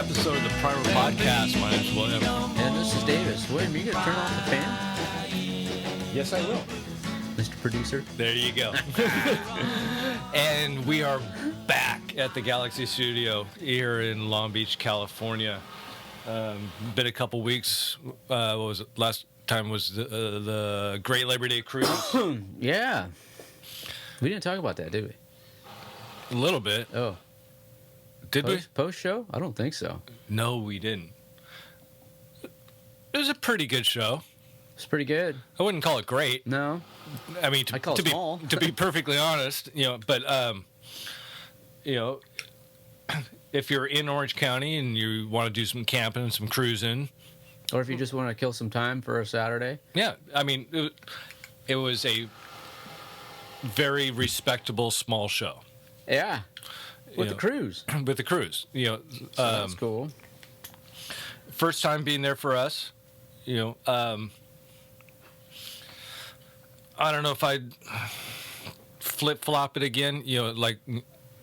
episode of the Primer Podcast. My name's William. And this is Davis. William, you gonna turn off the fan? Yes, I will. Mr. Producer. There you go. And we are back at the Galaxie studio here in Long Beach, California. Been a couple weeks. What was it? Last time was the Great Labor Day Cruise. Yeah. We didn't talk about that, did we? A little bit. Oh. Did we? Post show? I don't think so. No, we didn't. It was a pretty good show. It's pretty good. I wouldn't call it great. No. I mean, I call it small. to be perfectly honest, but if you're in Orange County and you want to do some camping and some cruising, Or if you just want to kill some time for a Saturday. yeah, I mean, it was a very respectable small show. Yeah. With the cruise. With the cruise, So that's cool. first time being there for us. I don't know if I'd flip flop it again.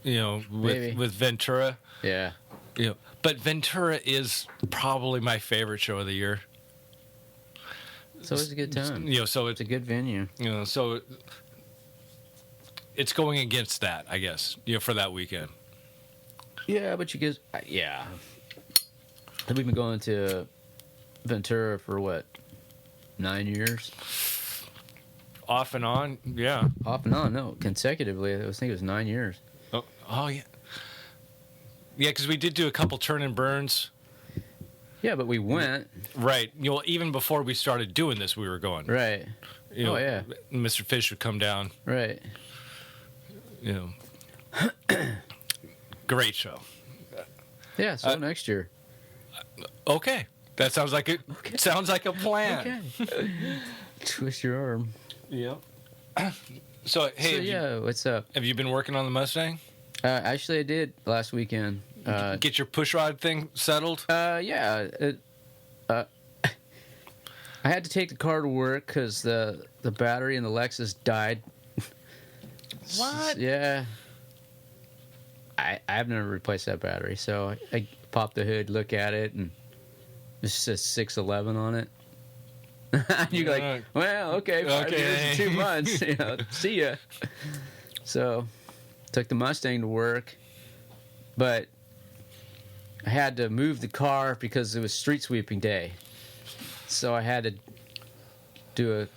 With Ventura. Yeah. But Ventura is probably my favorite show of the year. It's always a good time. So It's a good venue. So it's going against that, I guess. For that weekend. Yeah, but you guys, yeah. We've been going to Ventura for what, 9 years? Off and on, yeah. Off and on, no, consecutively. I think it was 9 years. Oh yeah. Yeah, because we did do a couple turn and burns. Yeah, but we went. Right. Even before we started doing this, we were going. Right. Yeah. Mr. Fish would come down. Right. Great show. Yeah, so next year. Okay. That sounds like it. Okay. Sounds like a plan. Okay. Twist your arm. Yep. So, hey, what's up? Have you been working on the Mustang? Actually, I did last weekend. Get your push rod thing settled? Yeah. I had to take the car to work because the battery in the Lexus died. What? Yeah. I've never replaced that battery, so I popped the hood, look at it, and it says 611 on it. You're like, well, okay, 5 years and 2 months, see ya. So, took the Mustang to work, but I had to move the car because it was street sweeping day. So I had to do it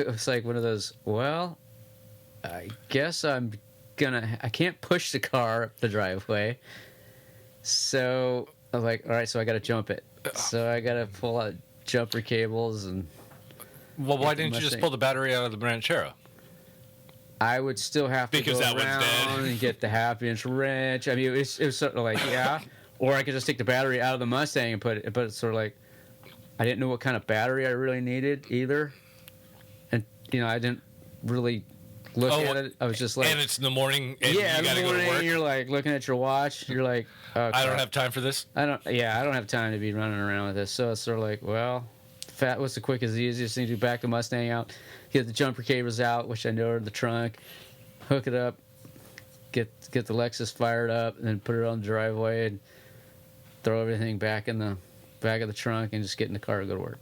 was like one of those, well, I guess I can't push the car up the driveway. So I was like, all right, so I got to jump it. So I got to pull out jumper cables and. Well, why didn't you just pull the battery out of the Ranchero? I would still have to go around and get the half-inch wrench. I mean, it was sort of like, yeah. Or I could just take the battery out of the Mustang and put it. But it's sort of like, I didn't know what kind of battery I really needed either. And, I didn't really look at it. I was just like. And it's in the morning and you got to go to work. You're like looking at your watch. You're like, I don't have time for this. I don't have time to be running around with this. So it's sort of like, well, what's the quickest, easiest thing to do? Back the Mustang out, get the jumper cables out, which I know are in the trunk, hook it up, get the Lexus fired up, and then put it on the driveway and throw everything back in the back of the trunk and just get in the car and go to work.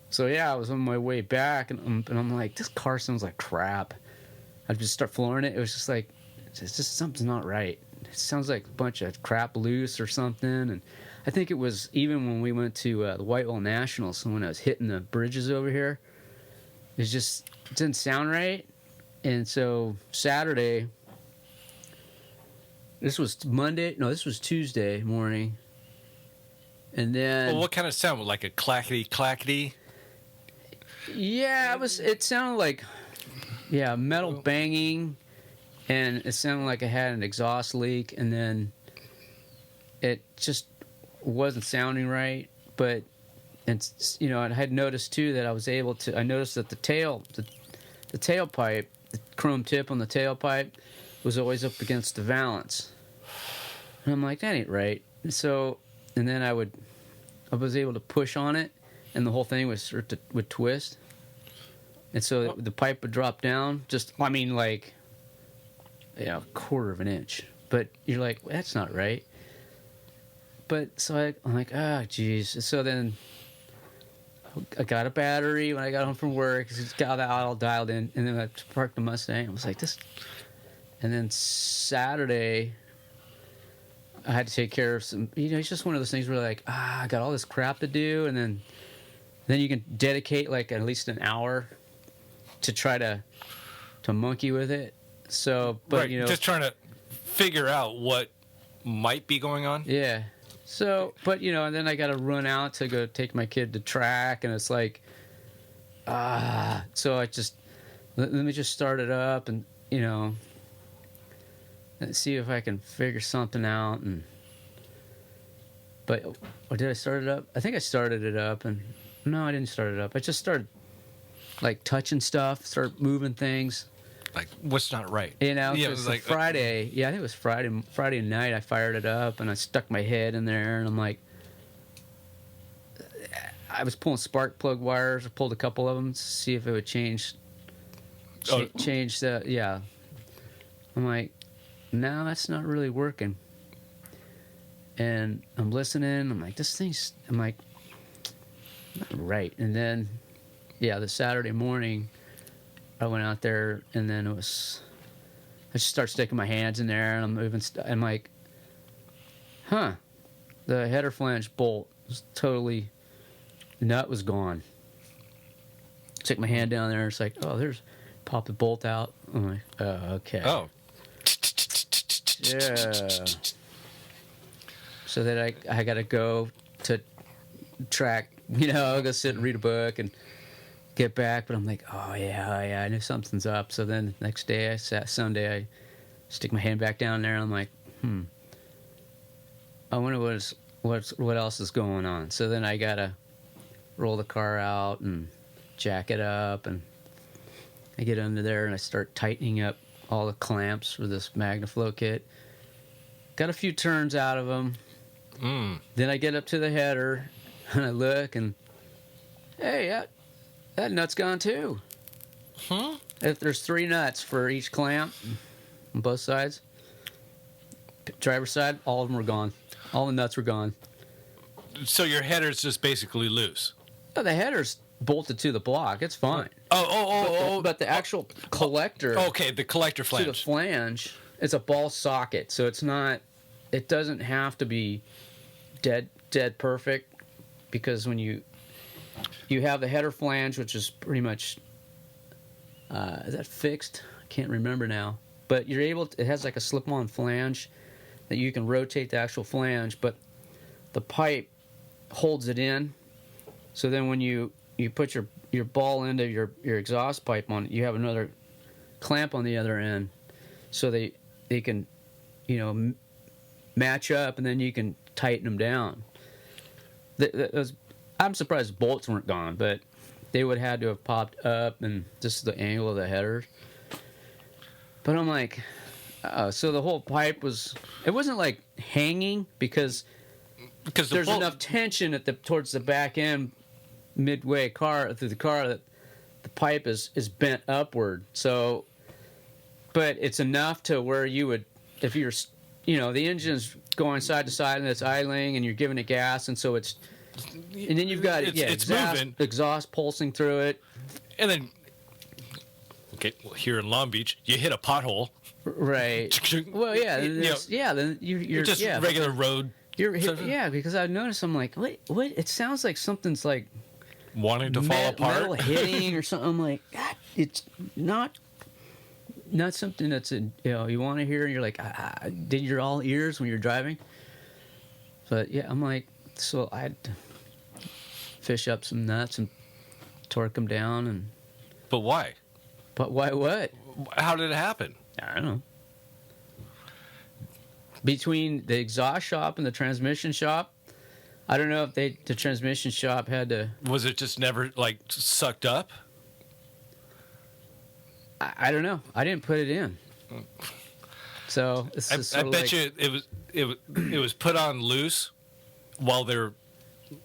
So yeah, I was on my way back, and I'm like, this car sounds like crap. I just start flooring it. It was just like, it's just something's not right. It sounds like a bunch of crap loose or something. And I think it was even when we went to the Whitewell Nationals, when I was hitting the bridges over here, it didn't sound right. And so Saturday, this was Tuesday morning. And then... Well, what kind of sound? Like a clackety-clackety? Yeah, it sounded like, metal banging, and it sounded like I had an exhaust leak, and then it just wasn't sounding right. But, I had noticed too that I noticed that the tailpipe, the chrome tip on the tailpipe was always up against the valance. And I'm like, that ain't right. And then I was able to push on it, and the whole thing would twist. And so the pipe would drop down, a quarter of an inch. but you're like, well, that's not right. But so I'm like, oh, geez. So then I got a battery when I got home from work. It's got that all dialed in, and then I parked the Mustang. I was like, this. And then Saturday, I had to take care of some. It's just one of those things where like, I got all this crap to do, and then you can dedicate like at least an hour to try to monkey with it. So, but right, just trying to figure out what might be going on. Yeah. So, but and then I got to run out to go take my kid to track, and it's like, so I just let me just start it up, and and see if I can figure something out. Or did I start it up? I think I started it up, and no, I didn't start it up. I just started like touching stuff, start moving things. Like, what's not right? It was like Friday. I think it was Friday night. I fired it up and I stuck my head in there, and I'm like, I was pulling spark plug wires. I pulled a couple of them to see if it would change the. Yeah, I'm like, no, that's not really working. And I'm listening. I'm like, this thing's. I'm like, not right. And then, the Saturday morning, I went out there, and then I just start sticking my hands in there, and I'm moving. I'm like, the header flange bolt was totally, the nut was gone. Stick my hand down there, it's like, pop the bolt out. I'm like, oh, okay. Oh. Yeah. So then I got to go to track, I'll go sit and read a book and get back, but I'm like, I know something's up. So then the next day, Sunday, I stick my hand back down there, and I'm like, I wonder what else is going on. So then I gotta roll the car out and jack it up, and I get under there and I start tightening up all the clamps for this MagnaFlow kit. Got a few turns out of them. Then I get up to the header and I look, and hey, that nut's gone too. If there's 3 nuts for each clamp on both sides, driver's side, all of them were gone. All the nuts were gone. So your header's just basically loose. Oh, the header's bolted to the block. It's fine. But the actual collector. Okay, the collector flange. To the flange, it's a ball socket, so it's not. It doesn't have to be dead perfect, because when you have the header flange, which is pretty much, is that fixed? I can't remember now. But you're able to, it has like a slip-on flange that you can rotate the actual flange, but the pipe holds it in. So then when you put your ball into your exhaust pipe on it, you have another clamp on the other end, so they can, match up, and then you can tighten them down. I'm surprised the bolts weren't gone, but they would have had to have popped up, and just the angle of the header. But I'm like, so the whole pipe it wasn't like hanging, because there's enough tension towards the back end, midway through the car, that the pipe is bent upward. So, but it's enough to where you would, if you're, the engine's going side to side and it's idling and you're giving it gas, and so it's. And then you've got it's moving, exhaust pulsing through it, and then here in Long Beach, you hit a pothole, right? Well, then you're just regular road. Because I noticed, I'm like, what? It sounds like something's like wanting to fall apart, metal hitting or something. I'm like, God, it's not something that's you want to hear, and you're like, did you're all ears when you're driving. But I'm like, so I'd fish up some nuts and torque them down, and. But why? But why what? How did it happen? I don't know. Between the exhaust shop and the transmission shop, I don't know if the transmission shop had to. Was it just never like sucked up? I don't know. I didn't put it in. So I bet you it was put on loose while they're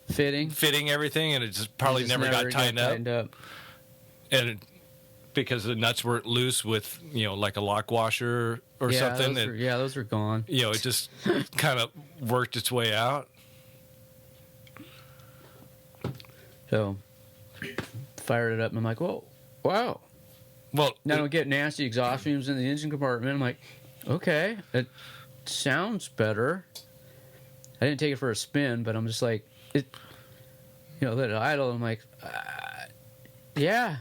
fitting everything, and it just probably never got tightened up. And because the nuts weren't loose with like a lock washer or something. Those are gone. You know, it just kind of worked its way out. So, fired it up, and I'm like, whoa, wow. Well, now I don't get nasty exhaust fumes in the engine compartment. I'm like, okay, it sounds better. I didn't take it for a spin, but I'm just like, let it idle. I'm like, yeah.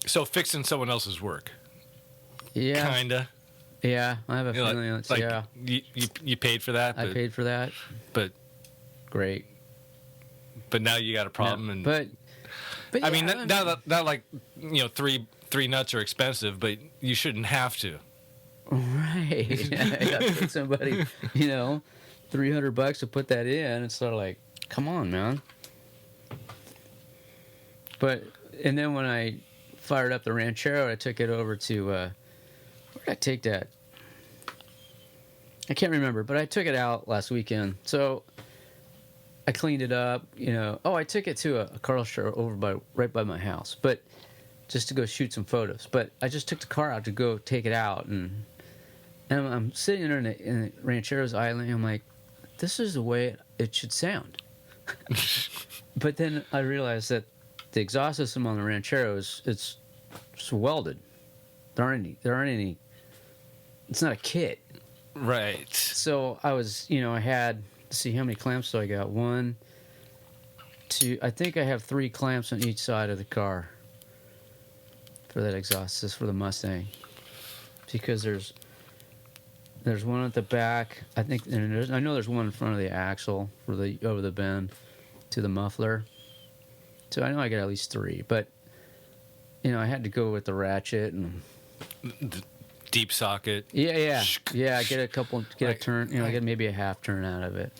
So fixing someone else's work. Yeah. Kinda. Yeah, I have a feeling it's, yeah. You paid for that. I paid for that. But great. But now you got a problem, no, and but I mean, not like three nuts are expensive, but you shouldn't have to. Right. I got to put somebody, $300 to put that in. It's sort of like, come on, man. And then when I fired up the Ranchero, I took it over to, where did I take that? I can't remember, but I took it out last weekend. So I cleaned it up, I took it to a car show right by my house, but just to go shoot some photos. But I just took the car out to go take it out, and I'm sitting there in the Ranchero's idling. I'm like, this is the way it should sound. But then I realized that the exhaust system on the Ranchero it's welded. There aren't any. It's not a kit. Right. So I was, I had, let's see, how many clamps do I got? 1, 2, I think I have 3 clamps on each side of the car for that exhaust system for the Mustang. Because there's one at the back, I think, and I know there's one in front of the axle for the over the bend to the muffler. So I know I got at least 3, but I had to go with the ratchet and the deep socket. Yeah. Get a turn. Get maybe a half turn out of it.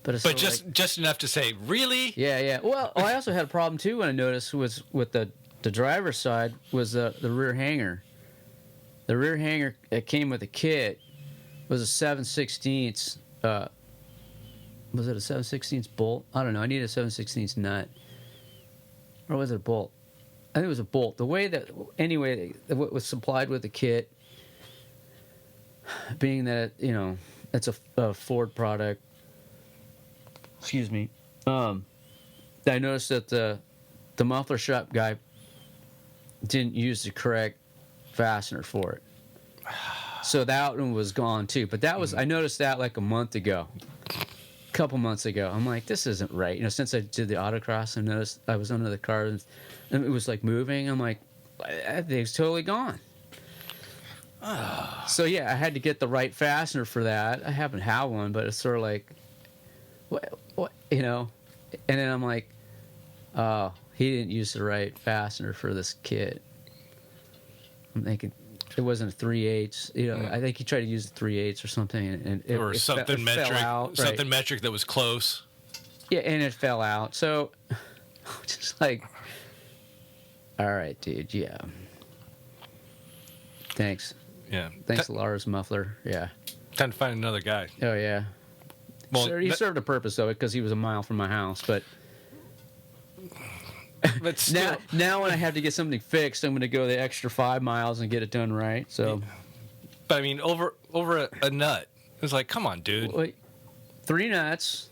But just enough to say, really? Yeah. Well, I also had a problem too when I noticed was with the driver's side was the rear hanger. The rear hanger that came with the kit was a 7/16. Was it a 7/16 bolt? I don't know. I needed a 7/16 nut. Or was it a bolt? I think it was a bolt. The way that, anyway, what was supplied with the kit, being that, it's a Ford product, excuse me, I noticed that the muffler shop guy didn't use the correct fastener for it. So that one was gone too. But that was, I noticed that like a couple months ago. I'm like, this isn't right. Since I did the autocross, I noticed I was under the car and it was like moving. I'm like, that thing's totally gone. So yeah, I had to get the right fastener for that. I happen to have one, but it's sort of like, what, And then I'm like, oh, he didn't use the right fastener for this kit. I'm thinking it wasn't a 3/8. I think he tried to use the 3/8 or something, and it something metric, fell out, something right. metric that was close. Yeah, and it fell out. So, just like, all right, dude. Yeah. Thanks. Yeah. Thanks, Lars Muffler. Yeah. Time to find another guy. Oh yeah. Well, he served a purpose though, because he was a mile from my house, but. But still, now when I have to get something fixed, I'm going to go the extra 5 miles and get it done right. So, but I mean, over a nut. It's like, come on, dude. Well, 3 nuts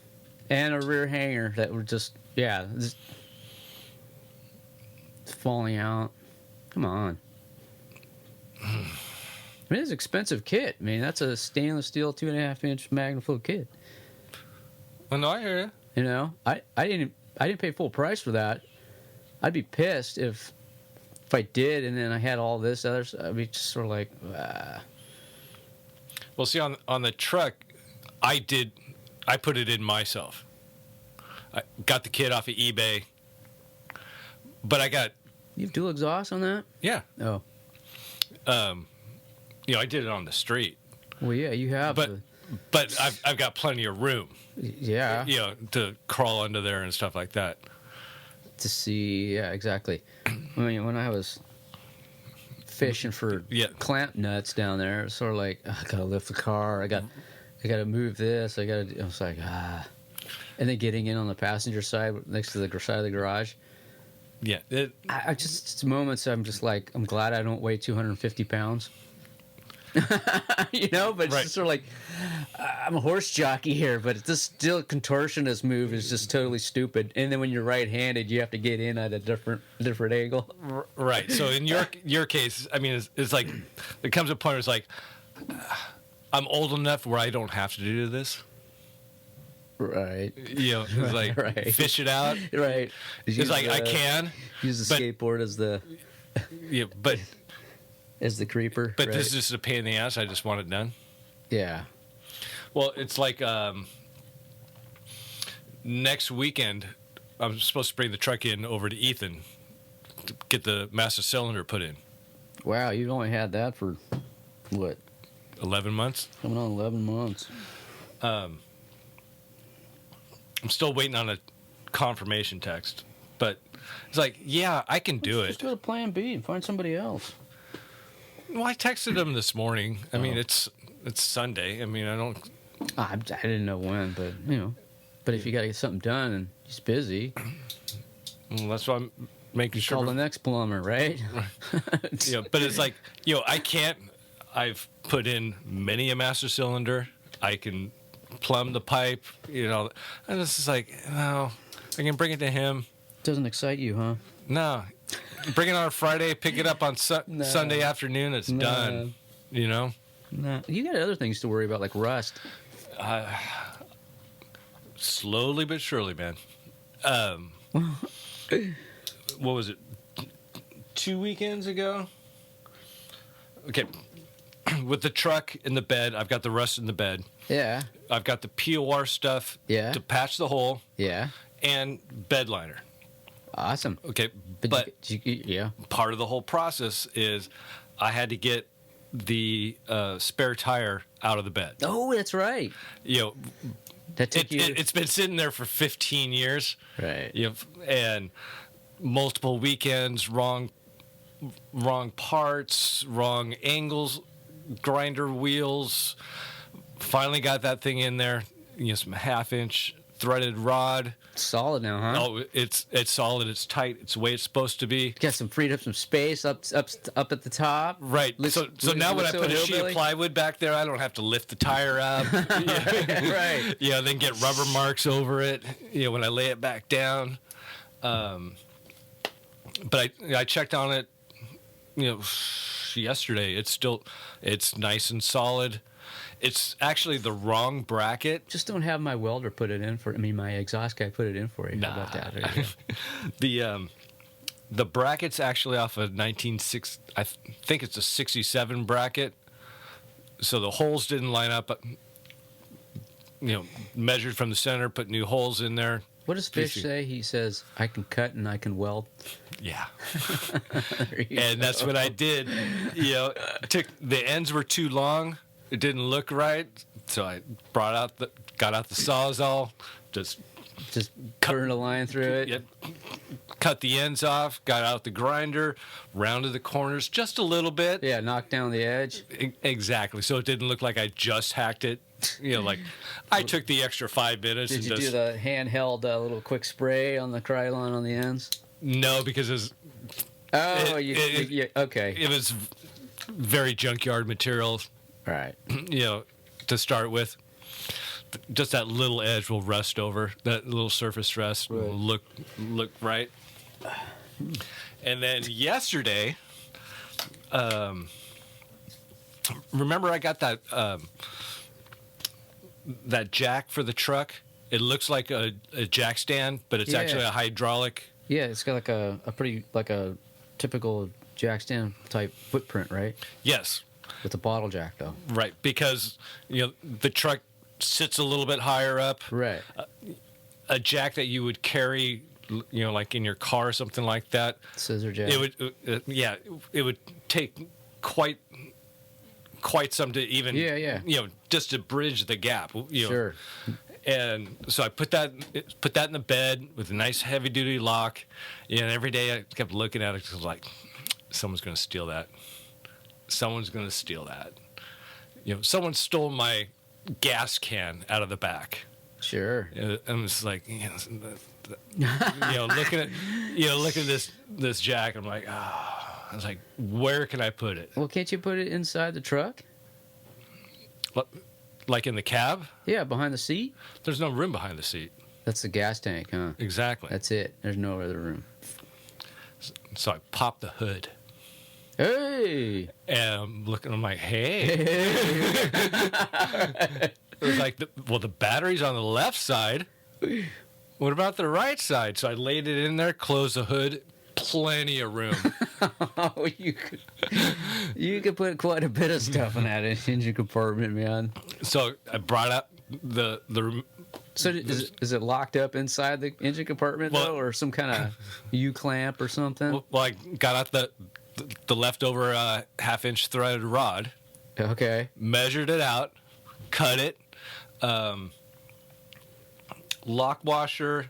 and a rear hanger that were just falling out. Come on. I mean, it's an expensive kit. I mean, that's a stainless steel 2.5-inch Magnum full kit. Well, no, I hear you. I didn't pay full price for that. I'd be pissed if I did, and then I had all this other stuff. I'd be just sort of like, Well, see, on the truck, I put it in myself. I got the kit off of eBay, but I got. You have dual exhaust on that? Yeah. Oh. I did it on the street. Well, yeah, you have. But I've got plenty of room. Yeah. To crawl under there and stuff like that. To see, yeah, exactly. I mean, when I was fishing for clamp nuts down there, it was sort of like, I gotta lift the car, I gotta move this, I was like, and then getting in on the passenger side next to the side of the garage, Yeah. I just moments I'm just like, I'm glad I don't weigh 250 pounds. But it's Right. just sort of like, I'm a horse jockey here, but this still contortionist move is just totally stupid. And then when you're right-handed, you have to get in at a different angle. Right. So in your case, I mean, it's like there comes a point where it's like I'm old enough where I don't have to do this. Right. It's like Right. fish it out. Right. It's like I can use the skateboard as the creeper. But right? this is just a pain in the ass. I just want it done. Yeah. Well, it's like next weekend, I'm supposed to bring the truck in over to Ethan to get the master cylinder put in. Wow, you've only had that for what? 11 months? Coming on 11 months. I'm still waiting on a confirmation text, but it's like, yeah, I can do it. Just go to Plan B and find somebody else. Well, I texted him this morning. I mean, it's Sunday. I mean, I don't. I didn't know when, but but if you got to get something done and he's busy, Well, that's why I'm making sure. Call the next plumber, right? But it's like, I can't. I've put in many a master cylinder. I can plumb the pipe, and it's just like, no, I can bring it to him. Doesn't excite you, huh? No, bring it on a Friday, pick it up on Sunday afternoon. It's done. No, you got other things to worry about, like rust. Slowly but surely, man. What was it? 2 weekends ago? Okay. With the truck in the bed, I've got the rust in the bed. Yeah. I've got the POR stuff to patch the hole. Yeah. And bed liner. Awesome. Okay. But part of the whole process is I had to get the spare tire out of the bed. Oh, that's right. That took it's been sitting there for 15 years. Right. And multiple weekends, wrong parts, wrong angles, grinder wheels. Finally got that thing in there. Some 1/2-inch threaded rod. Solid now, huh? Oh, it's solid. It's tight. It's the way it's supposed to be. Got freed up some space up at the top. Right. So now when I put a sheet of plywood back there, I don't have to lift the tire up. Right. Then get rubber marks over it. When I lay it back down. But I checked on it. Yesterday. It's nice and solid. It's actually the wrong bracket. Just don't have my welder put it in for. I mean, my exhaust guy put it in for you. Nah. How about that? The bracket's actually off of 1960. I think it's a 67 bracket. So the holes didn't line up. Measured from the center, put new holes in there. What does Fish say? He says, "I can cut and I can weld." Yeah. And that's what I did. The ends were too long. It didn't look right, so I got out the Sawzall, just turn a line through it. Yeah, cut the ends off, got out the grinder, rounded the corners just a little bit. Yeah, knocked down the edge. Exactly, so it didn't look like I just hacked it. Like I took the extra 5 minutes. Did you do the handheld little quick spray on the Krylon on the ends? No, because it was. Okay. It was very junkyard material. Right. To start with, just that little edge will rust over. That little surface rust will look right. And then yesterday, remember I got that jack for the truck. It looks like a jack stand, but it's actually a hydraulic. Yeah, it's got like a pretty like a typical jack stand type footprint, right? Yes. With the bottle jack, though. Right, because the truck sits a little bit higher up. Right. A jack that you would carry, like in your car or something like that. Scissor jack. It would, it would take quite some to even, just to bridge the gap. Sure. And so I put that in the bed with a nice heavy duty lock. And every day I kept looking at it because like, someone's going to steal that. Someone's going to steal that. Someone stole my gas can out of the back. Sure. I'm just like, looking at this jack. I'm like, I was like, where can I put it? Well, can't you put it inside the truck? Like in the cab? Yeah, behind the seat. There's no room behind the seat. That's the gas tank, huh? Exactly. That's it. There's no other room. So I popped the hood. Hey! And I'm looking, I'm like, hey. It was like, the battery's on the left side. What about the right side? So I laid it in there, closed the hood, plenty of room. Oh, you could put quite a bit of stuff in that engine compartment, man. So I brought up the So is it locked up inside the engine compartment, though, or some kind of U-clamp or something? Well, I got out the leftover half-inch threaded rod. Okay. Measured it out, cut it, lock washer,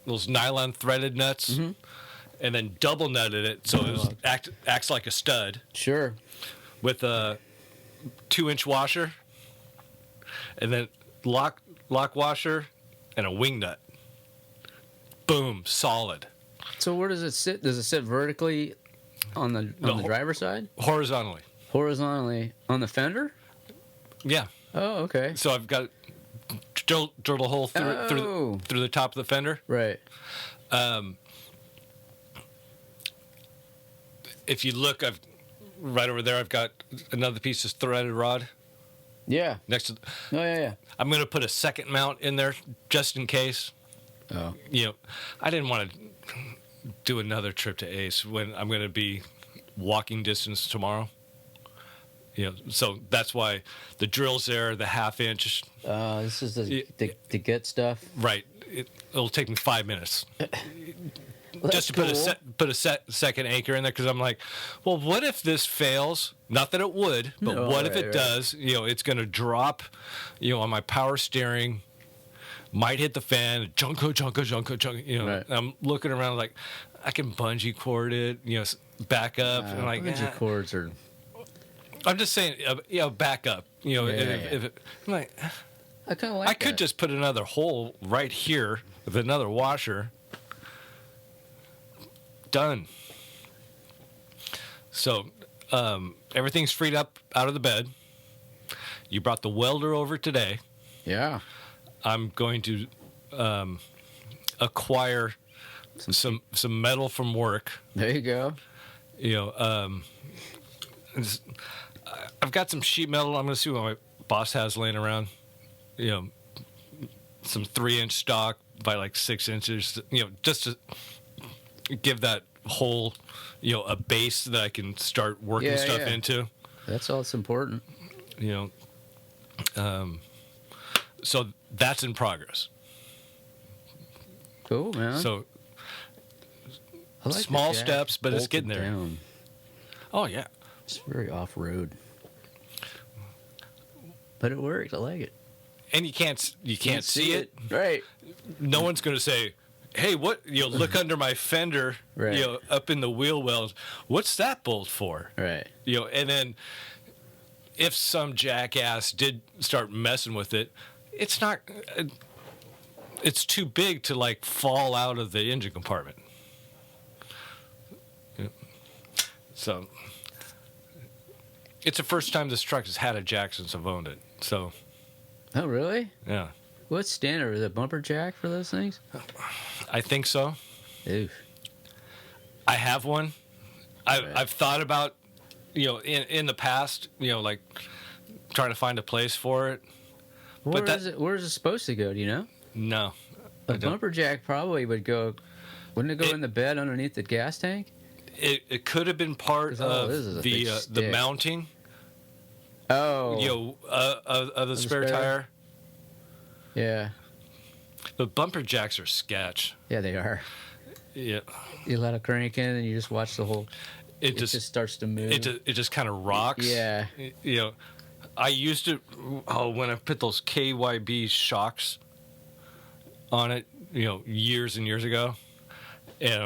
those nylon threaded nuts, and then double nutted it so it acts like a stud. Sure. With a 2-inch washer, and then lock washer, and a wing nut. Boom, solid. So where does it sit? Does it sit vertically on the driver's side? Horizontally. Horizontally on the fender? Yeah. Oh, okay. So I've got drilled a hole through the top of the fender. Right. If you look, right over there, I've got another piece of threaded rod. Yeah. Next to. Oh, yeah. I'm going to put a second mount in there just in case. Oh. I didn't want to do another trip to Ace when I'm going to be walking distance tomorrow. So that's why the drill's there, the half-inch. This is the get stuff. Right. It'll take me 5 minutes. Just to put a second anchor in there, because I'm like, well, what if this fails? Not that it would, but what if it does? It's going to drop, on my power steering, might hit the fan, junko. Right. I'm looking around like, I can bungee cord it, back up. And like, bungee cords are. I'm just saying, back up. If it, I'm like, I kind of like. I could just put another hole right here with another washer. Done. So everything's freed up out of the bed. You brought the welder over today. Yeah. I'm going to acquire some metal from work. There you go. I've got some sheet metal. I'm going to see what my boss has laying around. Some 3-inch stock by like 6 inches. Just to give that hole, a base that I can start working stuff into. That's all that's important. So that's in progress. Cool, man. So I like small steps, but it's getting there. Down. Oh yeah, it's very off-road, but it works. I like it. And you can't see it. Right. No one's going to say, hey, what? Look under my fender. Right. Up in the wheel wells. What's that bolt for? Right. And then if some jackass did start messing with it, it's not. It's too big to like fall out of the engine compartment. So it's the first time this truck has had a jack since I've owned it. So. Oh really? Yeah. What's standard? Is it bumper jack for those things? I think so. Oof. I have one. I've thought about, in the past, like trying to find a place for it. Where is it supposed to go? Do you know? No. A bumper jack probably would go. Wouldn't it go in the bed underneath the gas tank? It could have been part of the mounting. Oh. Of the spare tire. Yeah. The bumper jacks are sketch. Yeah, they are. Yeah. You let it crank in and you just watch the whole. It just starts to move. It just kind of rocks. Yeah. I used to. When I put those KYB shocks on it, years and years ago, and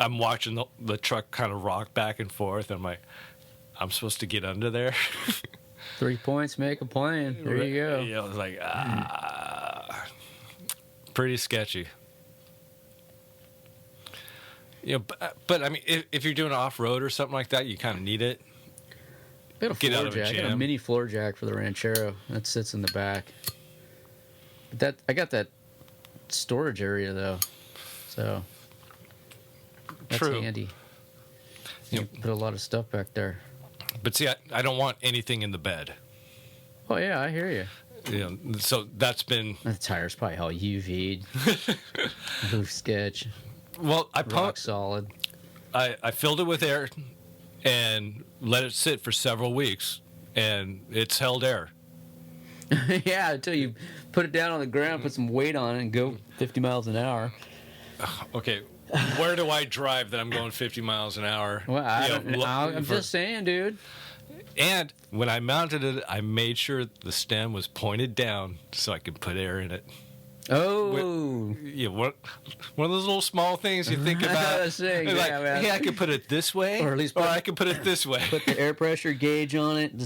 I'm watching the truck kind of rock back and forth. And I'm like, I'm supposed to get under there. 3 points make a plan. There you go. You know, it's like, pretty sketchy. You know, but I mean, if you're doing off-road or something like that, you kind of need it. I got a Get floor out of a jack. I got a jam. mini floor jack for the Ranchero that sits in the back. But I got that storage area though, so that's True. handy. You You put a lot of stuff back there. But see, I don't want anything in the bed. Oh yeah, I hear you. You know, so that's been The tire's probably all UV'd. Roof sketch. well. Rock solid. I filled it with air and let it sit for several weeks, and it's held air. Yeah, until you put it down on the ground, put some weight on it, and go 50 miles an hour. Okay, where do I drive that I'm going 50 miles an hour? Well, I'm for- just saying, dude. And when I mounted it, I made sure the stem was pointed down so I could put air in it. Oh. Yeah, one of those little small things you think about. That's it, Like, yeah, man. hey, I could put it this way, Or at least or put- I could put it this way. Put the air pressure gauge on it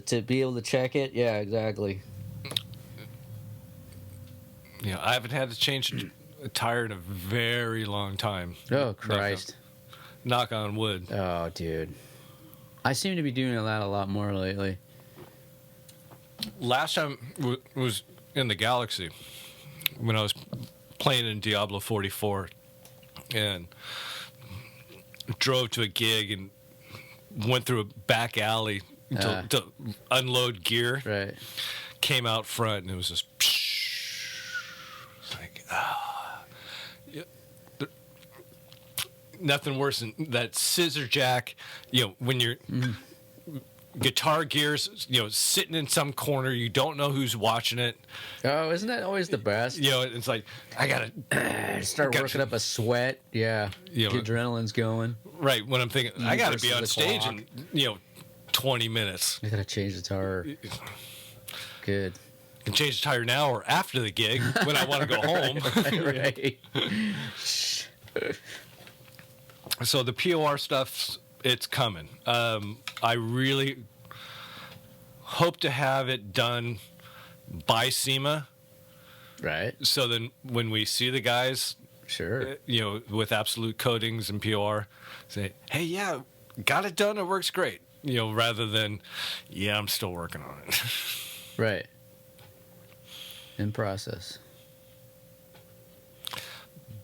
to be able to check it. Yeah, exactly. You know, I haven't had to change a tire in a very long time. Oh, Christ. Knock on wood. Oh, dude. I seem to be doing that a lot more lately. Last time was in the Galaxie when I was playing in Diablo 44 and drove to a gig and went through a back alley to unload gear. Right. Came out front and it was just it's like nothing worse than that scissor jack, you know, when you're guitar gears, you know, sitting in some corner, you don't know who's watching it. Oh, isn't that always the best? You know, it's like I gotta Start Gotcha. working up a sweat. Yeah. You know, The adrenaline's going. right when I'm thinking I gotta be on versus the stage clock. in 20 minutes. I gotta change the tire. Good. I can change the tire now or after the gig when I want to go home. Right. So the POR stuff, it's coming. I really hope to have it done by SEMA. Right. So then when we see the guys, Sure. you know, with absolute coatings and POR, say, hey, yeah, got it done. It works great. You know, rather than, yeah, I'm still working on it. Right. In process.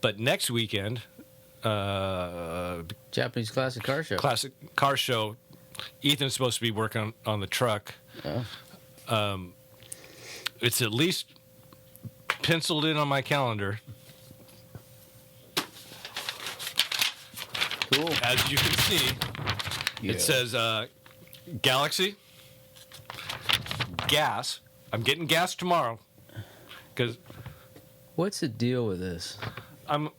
But next weekend, Japanese classic car show. classic car show, Ethan's supposed to be working on the truck. Oh. It's at least penciled in on my calendar. Cool. As you can see, Yeah. it says Galaxie, gas. I'm getting gas tomorrow because What's the deal with this? I'm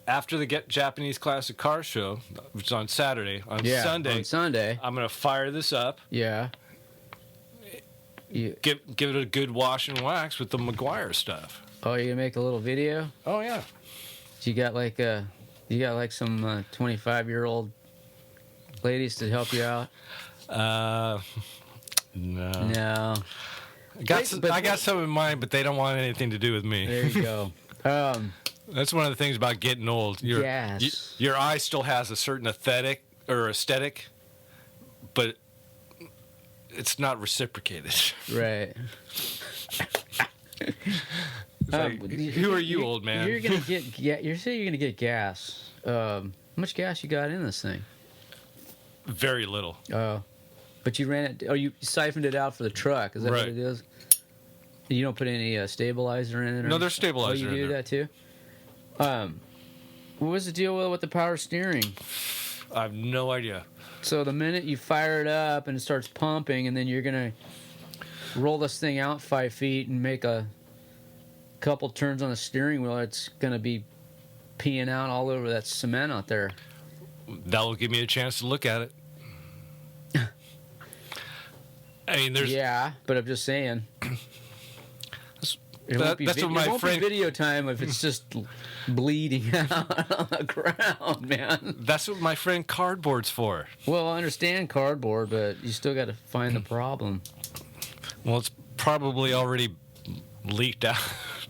after the Japanese classic car show, which is on Saturday. On Sunday, On Sunday. I'm gonna fire this up. Yeah. You, Give it a good wash and wax with the McGuire stuff. oh, you gonna make a little video? Oh yeah. You got like some 25-year-old ladies to help you out? No. No. I got some in mind, but they don't want anything to do with me. There you go. That's one of the things about getting old. Yes. Your eye still has a certain aesthetic, but it's not reciprocated. Right. It's like, who are you, old man? You're gonna get. You say you're gonna get gas. How much gas you got in this thing? Very little. But you ran it. Oh, you siphoned it out for the truck. Is that what Right. it is? You don't put any stabilizer in it? Or No, there's stabilizer you in do there. that too? What was the deal with the power steering? I have no idea. So the minute you fire it up and it starts pumping, and then you're gonna roll this thing out 5 feet and make a couple turns on the steering wheel, it's gonna be peeing out all over that cement out there. That will give me a chance to look at it. I mean, there's Yeah, but I'm just saying. That's what my won't friend. be video time if it's just bleeding out on the ground, man. That's what my friend Cardboard's for. Well, I understand cardboard, but you still got to find the problem. Well, it's probably already leaked out.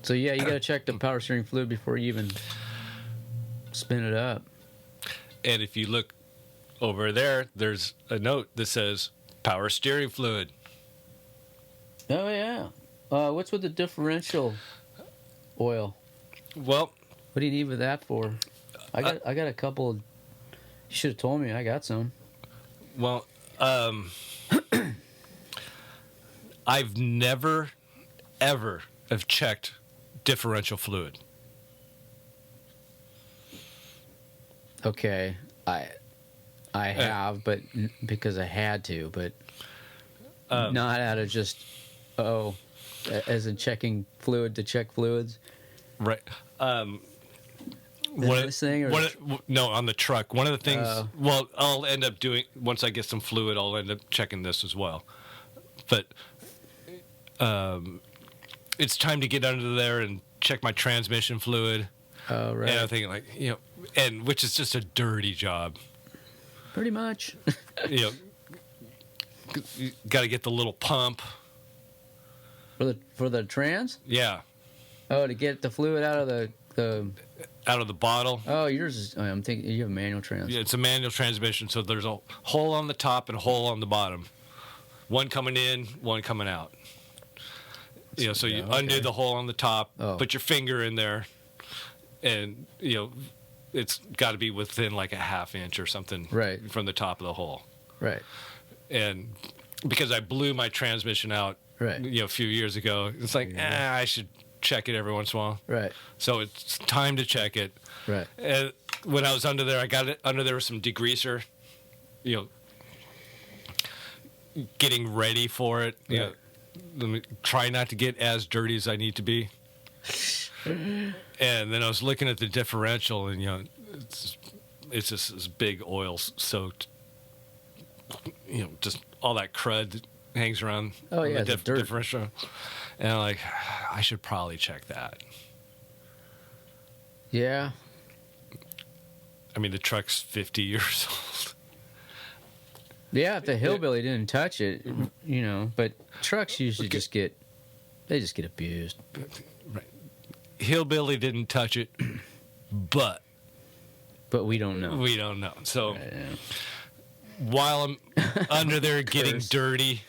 So yeah, you got to check the power steering fluid before you even spin it up. And if you look over there, there's a note that says power steering fluid. Oh yeah. What's with the differential oil? Well, what do you need with that for? I got a couple. You should have told me. I got some. Well, I've never, ever have checked differential fluid. Okay, I have, but because I had to, but not out of just as in checking fluid to check fluids. Right. This thing, or no, on the truck. One of the things. Well, I'll end up doing once I get some fluid. I'll end up checking this as well. But it's time to get under there and check my transmission fluid. Oh, right. And I'm thinking, like, and which is just a dirty job. Pretty much. You got to get the little pump. For the trans? Yeah. Oh, to get the fluid out of the out of the bottle. Oh, yours is. I'm thinking you have a manual trans. Yeah, it's a manual transmission, so there's a hole on the top and a hole on the bottom. One coming in, one coming out. So you undo the hole on the top, put your finger in there, and it's got to be within like a half inch or something from the top of the hole. Right. And because I blew my transmission out, a few years ago, it's like I should check it every once in a while. Right. So it's time to check it. Right. And when I was under there, I got it under there with some degreaser, getting ready for it. Right. Let me try not to get as dirty as I need to be. And then I was looking at the differential, and it's just this big oil soaked, just all that crud that hangs around. Oh yeah, the dirt. differential. And I'm like, I should probably check that. Yeah. I mean, the truck's 50 years old. Yeah, if the hillbilly didn't touch it, but trucks usually just get abused. Right. Hillbilly didn't touch it, but we don't know. We don't know. So while I'm under there getting dirty,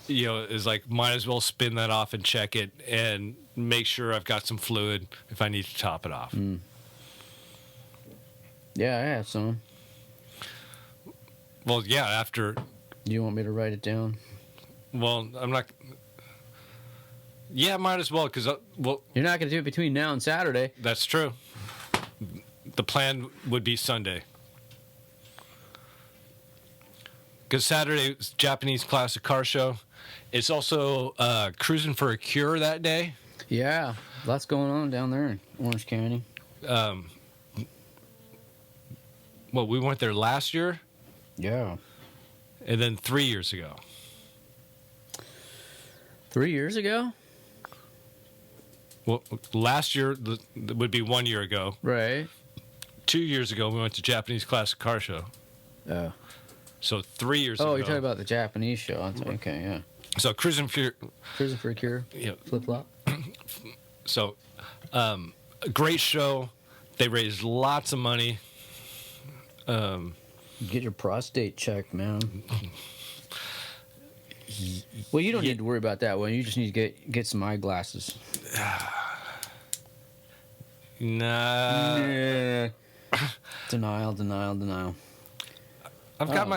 is like, might as well spin that off and check it and make sure I've got some fluid if I need to top it off. Mm. Yeah, I have some. Well, yeah, after... Do you want me to write it down? Well, I'm not... Yeah, might as well, because... You're not going to do it between now and Saturday. That's true. The plan would be Sunday. Because Saturday is Japanese Classic Car Show. It's also Cruising for a Cure that day. Yeah, lots going on down there in Orange County. Well, we went there last year. Yeah. And then 3 years ago. 3 years ago? Well, last year would be 1 year ago. Right. 2 years ago, we went to Japanese Classic Car Show. Oh. So 3 years ago. Oh, you're talking about the Japanese show. Okay, yeah. So Cruising for a Cure. Yeah. Flip-flop. So, a great show. They raised lots of money. Get your prostate checked, man. Well, you don't need to worry about that one. You just need to get some eyeglasses. Nah. Yeah. Denial. I've got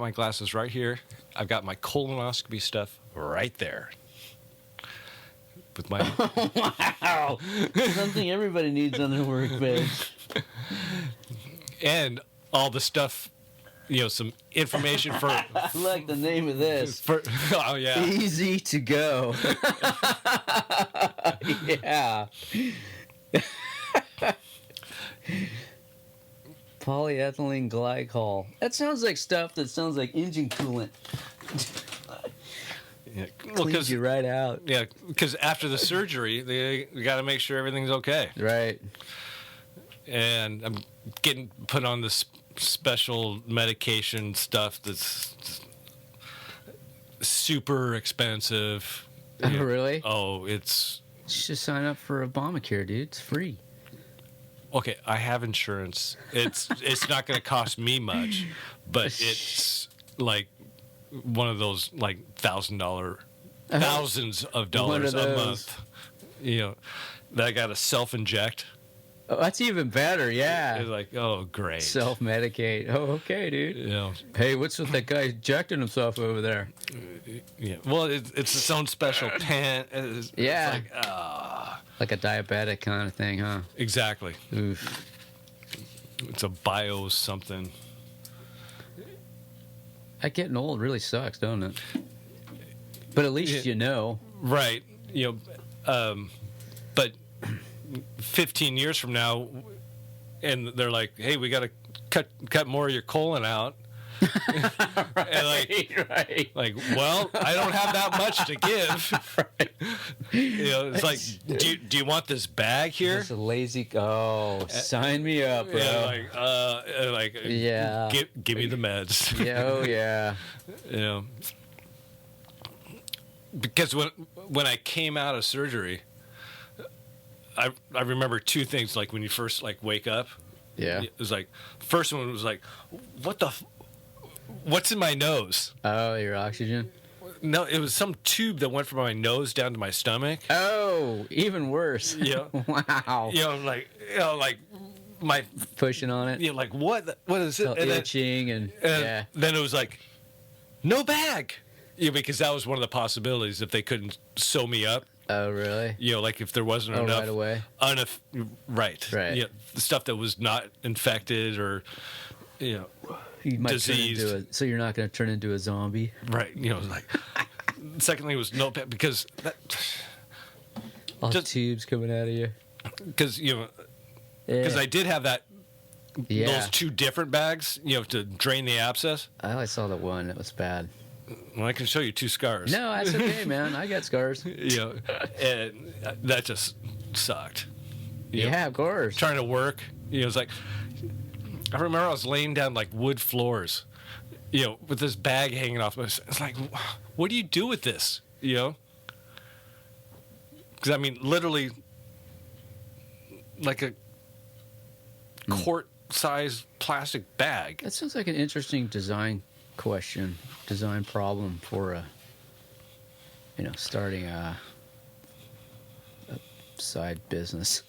my glasses right here. I've got my colonoscopy stuff right there. With my wow, something everybody needs on their workbench. And all the stuff, some information for... I like the name of this. Oh, yeah. Easy to go. Yeah. Polyethylene glycol. That sounds like stuff that sounds like engine coolant. Yeah, Cleans you right out. Yeah, because after the surgery, they got to make sure everything's okay. Right. And I'm getting put on this special medication stuff that's super expensive. Oh, really? Oh, it's... You should sign up for Obamacare, dude. It's free. Okay, I have insurance. It's not going to cost me much, but it's like one of those like thousands of dollars a month. You know, that I got to self-inject. Oh, that's even better, yeah. It's like, oh, great. Self-medicate. Oh, okay, dude. You know, hey, what's with that guy injecting himself over there? Yeah. Well, it's its own special pen. Yeah. It's like, like a diabetic kind of thing, huh? Exactly. Oof. It's a bio something. That getting old really sucks, don't it? But at least you know. Right. You know, but 15 years from now, and they're like, hey, we got to cut more of your colon out. Right, and like, well, I don't have that much to give. Right. You know, it's like, do you want this bag here? It's a lazy. Oh, sign me up, bro. Yeah, give me the meds. Yeah, oh yeah. You know, because when I came out of surgery, I remember two things. Like when you first like wake up. Yeah. It was like first one was like, what's in my nose? Oh, your oxygen? No, it was some tube that went from my nose down to my stomach. Oh, even worse. Yeah. Wow. You know, like my pushing on it. You know, like what is it? And itching and yeah. Then it was like, no bag. Yeah, because that was one of the possibilities if they couldn't sew me up. Oh, really? You know, like if there wasn't enough right away. Right. Yeah, the stuff that was not infected or you might diseased. So you're not going to turn into a zombie. Right. You know, like secondly was no because that all tubes coming out of you. Because I did have that. Yeah. Those two different bags, to drain the abscess. I only saw the one that was bad. Well, I can show you two scars. No, that's okay, man. I got scars. And that just sucked. Yeah, of course. Trying to work, it's like I remember I was laying down like wood floors, with this bag hanging off. It's like, what do you do with this? Because I mean, literally, like a quart-sized plastic bag. That sounds like an interesting design problem for starting a side business.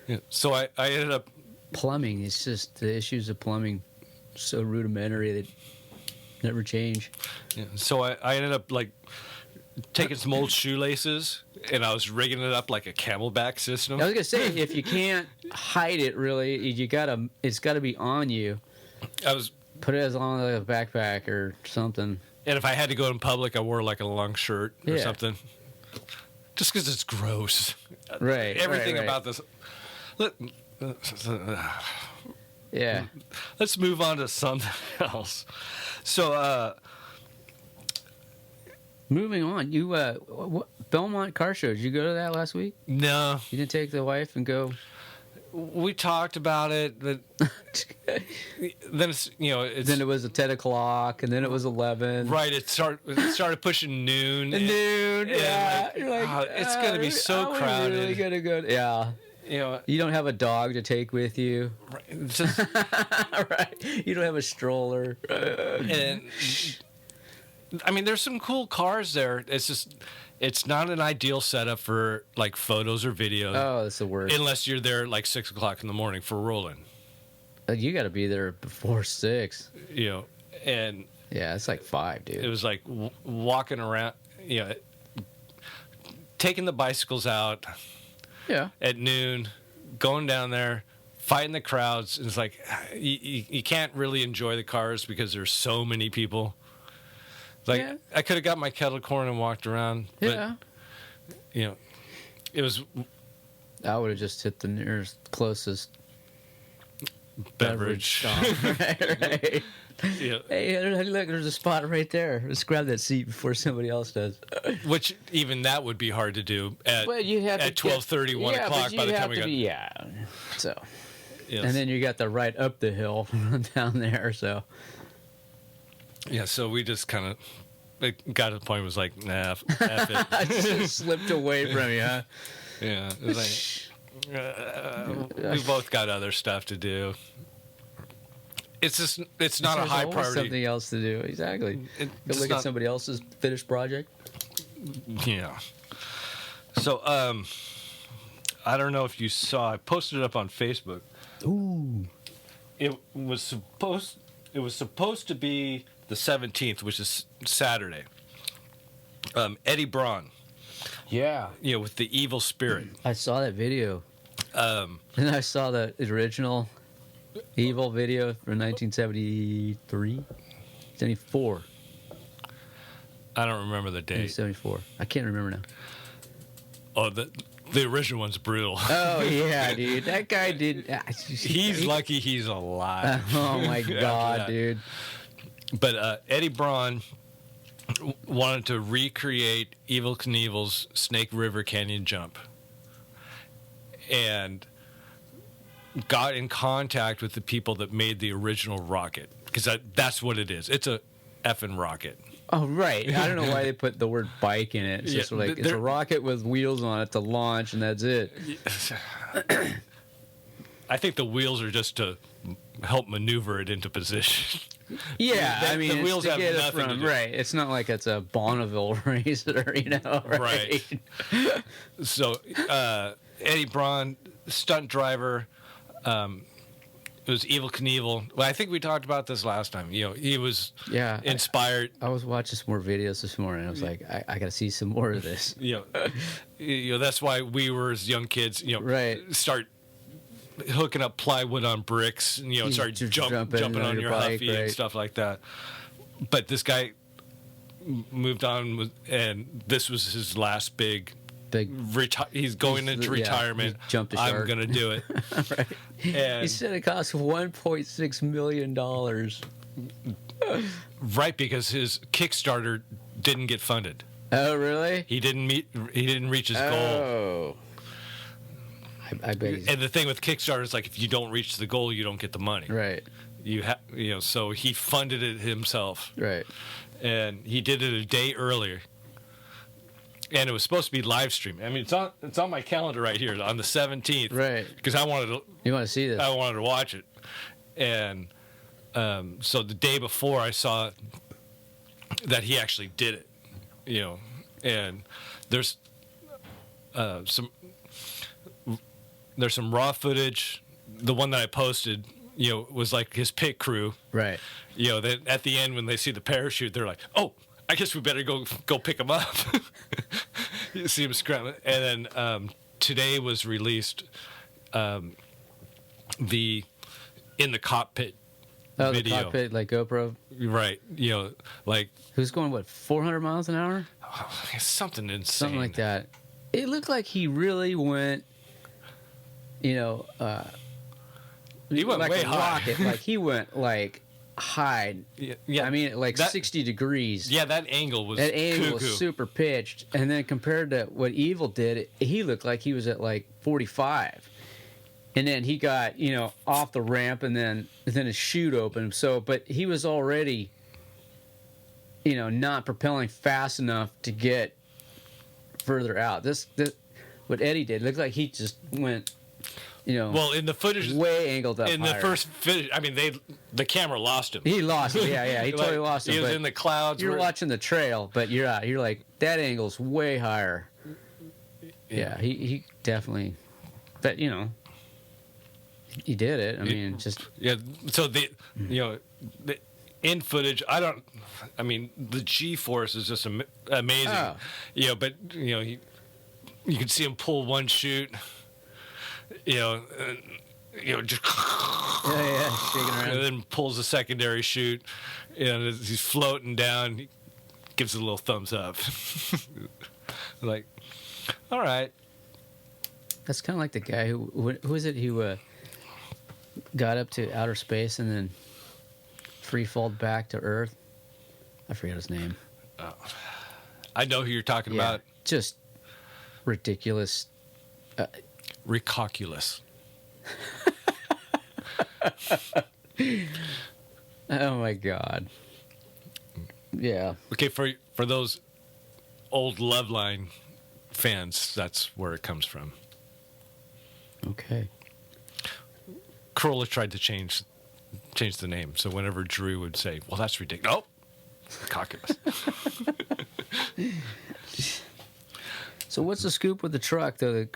Yeah. So I ended up plumbing. It's just the issues of plumbing so rudimentary that never change. Yeah. So I ended up like taking some old shoelaces and I was rigging it up like a camelback system. I was gonna say if you can't hide it really, it's gotta be on you. Put it as long as a backpack or something. And if I had to go in public, I wore like a long shirt or something. Just because it's gross. Right. Everything about this. Yeah. Let's move on to something else. So, moving on. You, Belmont Car Show, did you go to that last week? No. You didn't take the wife and go? We talked about it, but then it's then it was at 10 o'clock, and then it was 11. Right, it started pushing noon. Noon, yeah. You're like, it's gonna be so crowded. Really gonna go? Yeah. You don't have a dog to take with you. Right. It's just, right. You don't have a stroller. And I mean, there's some cool cars there. It's just. It's not an ideal setup for like photos or videos. Oh, that's the worst. Unless you're there at like 6 o'clock in the morning for rolling. You got to be there before 6. And yeah, it's like 5, dude. It was like walking around, taking the bicycles out. Yeah. At noon, going down there, fighting the crowds. It's like you can't really enjoy the cars because there's so many people. Like I could have got my kettle corn and walked around, but it was. I would have just hit the nearest closest beverage. stall. Right. Yeah. Hey, look, there's a spot right there. Let's grab that seat before somebody else does. Which even that would be hard to do at Well, you have at to 12:30, 1 o'clock. By the time we got So, yes. and then you got the right up the hill down there. So, yeah, so we just kind of got to the point. It was like, nah, F it. I just slipped away from you, huh? Yeah, it was like we both got other stuff to do. It's just it's not a high priority. Something else to do, exactly. Go look at somebody else's finished project. Yeah. So I don't know if you saw. I posted it up on Facebook. Ooh. It was supposed to be the 17th, which is Saturday. Eddie Braun. Yeah. You know, with the evil spirit. I saw that video. And I saw the original evil video from 1973, 74. I don't remember the date. 74. I can't remember now. Oh, the original one's brutal. Oh yeah, dude. That guy did. He's lucky he's alive. Oh my god, dude. But Eddie Braun wanted to recreate Evel Knievel's Snake River Canyon jump, and got in contact with the people that made the original rocket, because that's what it is. It's a effing rocket. Oh right. I don't know why they put the word bike in it. It's just like it's a rocket with wheels on it to launch, and that's it. I think the wheels are just to help maneuver it into position. Yeah, I mean, the wheels have nothing to do. Right. It's not like it's a Bonneville racer, you know. Right. So Eddie Braun, stunt driver. It was Evel Knievel. Well, I think we talked about this last time. You know, he was inspired. I was watching some more videos this morning. I was like, I got to see some more of this. You know, that's why we were as young kids. You know, start hooking up plywood on bricks. And, you know, start jumping on your bike, Huffy and stuff like that. But this guy moved on, and this was his last big. He's going into retirement. He jumped the shark. I'm going to do it. Right. And he said it cost $1.6 million. Right, because his Kickstarter didn't get funded. Oh, really? He didn't reach his goal. Oh. I bet. And the thing with Kickstarter is, like, if you don't reach the goal, you don't get the money. Right. So he funded it himself. Right. And he did it a day earlier. And it was supposed to be live streamed. I mean, it's on my calendar right here on the 17th. Right. Because I wanted to. You want to see this? I wanted to watch it, and so the day before I saw that he actually did it. You know, and there's some raw footage. The one that I posted, you know, was like his pit crew. Right. You know, that at the end when they see the parachute, they're like, "Oh, I guess we better go pick him up." You see him scrambling. And then today was released the in the cockpit video. The cockpit, like GoPro? Right. You know, like... Who's going, 400 miles an hour? Something insane. Something like that. It looked like he really went, you know... he went like way a high. rocket. Like, he went, like... high. Yeah, I mean, like 60 degrees. Yeah, that angle was was super pitched. And then compared to what Evil did, he looked like he was at like 45. And then he got, you know, off the ramp, and then his chute opened. So, but he was already, you know, not propelling fast enough to get further out. This what Eddie did looked like he just went. You know, well, in the footage, way angled up. In higher. the first footage, I mean, the camera lost him. He lost him. Yeah, he totally lost him. He was in the clouds. You're watching the trail, but you're out. You're like, that angle's way higher. Yeah, he definitely. But you know, he did it. I mean, just So the in footage, I mean, the G-force is just amazing. Oh. You know, but you know, you can see him pull one chute. You know, just shaking around, and then pulls a secondary chute. You know, as he's floating down, he gives it a little thumbs up. Like, all right. That's kind of like the guy who is it? Who got up to outer space and then free falled back to Earth. I forget his name. I know who you're talking about. Just ridiculous. Recoculous. Oh my God. Yeah. Okay, for those old Loveline fans, that's where it comes from. Okay. Corolla tried to change the name, so whenever Drew would say, "Well, that's ridiculous," oh, Recoculous. So what's the scoop with the truck? The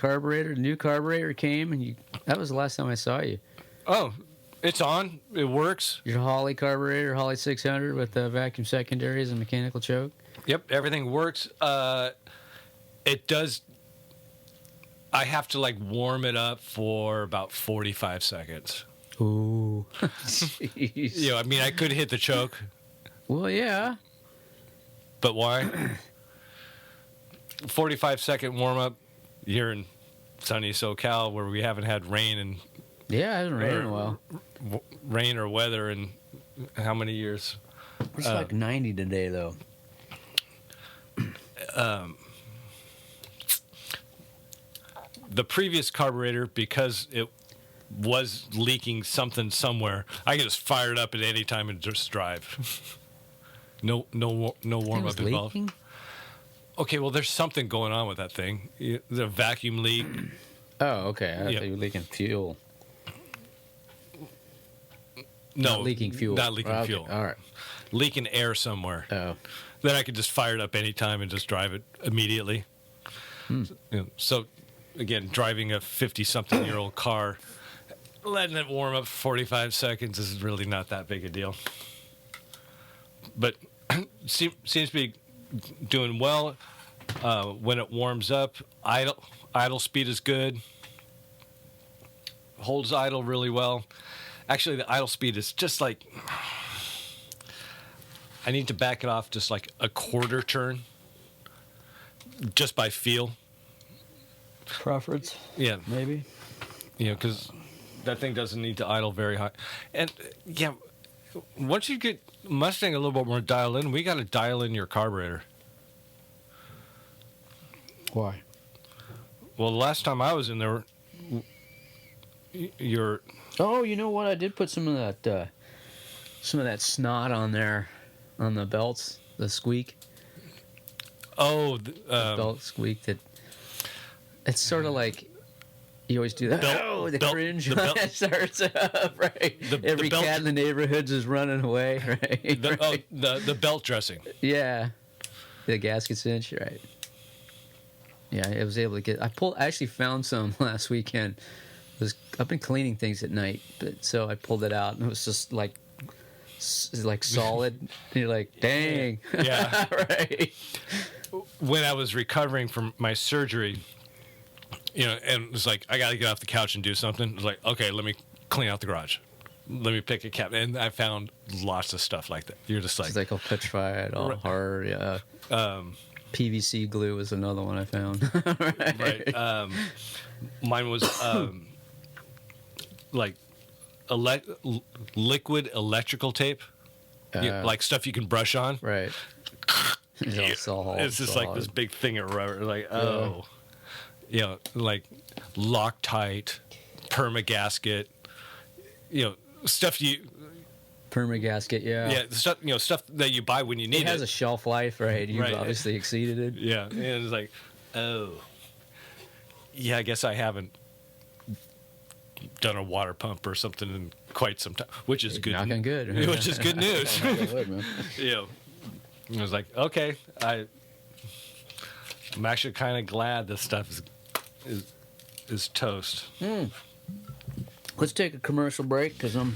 new carburetor came, and that was the last time I saw you. Oh, it's on. It works. Your Holly carburetor, Holly 600 with the vacuum secondaries and mechanical choke? Yep, everything works. It does. I have to warm it up for about 45 seconds. Ooh. Jeez. I mean, I could hit the choke. Well, yeah. But why? 45-second warm up here in sunny SoCal, where we haven't had rain and yeah, it hasn't rained in a while. Rain or weather in how many years? It's like 90 today, though. The previous carburetor, because it was leaking something somewhere, I could just fire it up at any time and just drive. No warm up involved. Leaking? Okay, well, there's something going on with that thing. The vacuum leak. Oh, okay. I thought you were leaking fuel. No, not leaking fuel. Not leaking fuel. All right. Leaking air somewhere. Oh. Then I could just fire it up anytime and just drive it immediately. So, again, driving a 50-something-year-old car, letting it warm up for 45 seconds is really not that big a deal. But seems to be doing well. When it warms up, idle speed is good. Holds idle really well. Actually, the idle speed is just I need to back it off just like a quarter turn, just by feel. Preference? Yeah. Maybe? Because that thing doesn't need to idle very high. And, once you get Mustang a little bit more dialed in, we got to dial in your carburetor. Why? Well, the last time I was in there, your... Oh, you know what? I did put some of that snot on there, on the belts, the squeak. Oh, the belt squeak. It's sort of like you always do that. The cringe starts up, right? Every cat in the neighborhood is running away, right? The belt dressing. Yeah, the gasket cinch, right? Yeah, I was able to get. I actually found some last weekend. I've been cleaning things at night, so I pulled it out, and it was just like solid. And you're like, dang. Yeah. Right. When I was recovering from my surgery, and it was like, I got to get off the couch and do something. It was like, okay, let me clean out the garage. Let me pick a cap. And I found lots of stuff like that. You're just like... It's like all petrified, all hard, yeah. PVC glue was another one I found. Right. Mine was... liquid electrical tape, like stuff you can brush on. Right. It's just like this big thing of rubber. Like, like Loctite, permagasket, stuff you... Permagasket, yeah. Yeah, stuff that you buy when you need it. It has a shelf life, right? You've obviously exceeded it. Yeah, and it's like, I guess I haven't done a water pump or something in quite some time, which is good. Knocking good. Which is good news. I was like, okay, I'm actually kind of glad this stuff is toast. Let's take a commercial break because I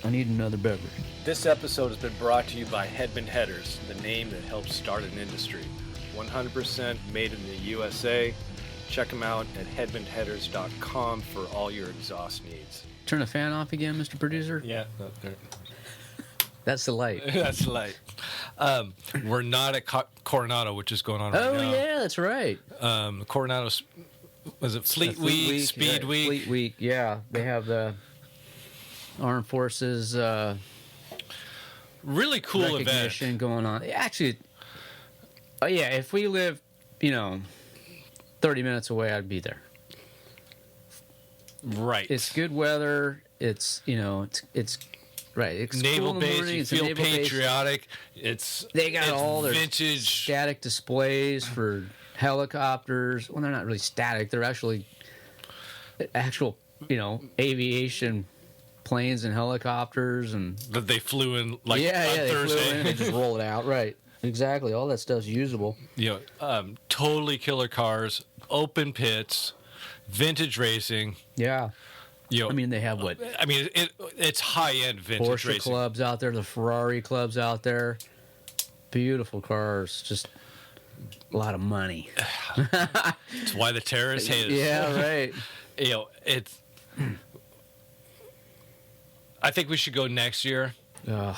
need another beverage. This episode has been brought to you by Headman Headers, the name that helps start an industry. 100% made in the USA. Check them out at headmanheaders.com for all your exhaust needs. Turn the fan off again, Mr. Producer? Yeah. That's the light. That's the light. We're not at Coronado, which is going on right now. Oh, yeah, that's right. Coronado's, was it Fleet Week, Speed Week? Fleet Week, yeah. They have the armed forces Really cool recognition event going on. Actually, yeah, if we live, 30 minutes away, I'd be there. Right. It's good weather. It's it's right. It's naval cool in the base. morning. You It's a feel naval base. patriotic. They got it's all their vintage. static displays for helicopters. Well, they're not really static. They're actual, aviation planes and helicopters and That they flew in like yeah, on they Thursday. flew in and they just roll it out. Right. Exactly. All that stuff's usable. Totally killer cars, open pits, vintage racing. Yeah. I mean, they have what? I mean, it's high end vintage Porsche racing. clubs out there, the Ferrari clubs out there. Beautiful cars, just a lot of money. It's why the terrorists hate us. Yeah, right. It's. I think we should go next year. Ugh.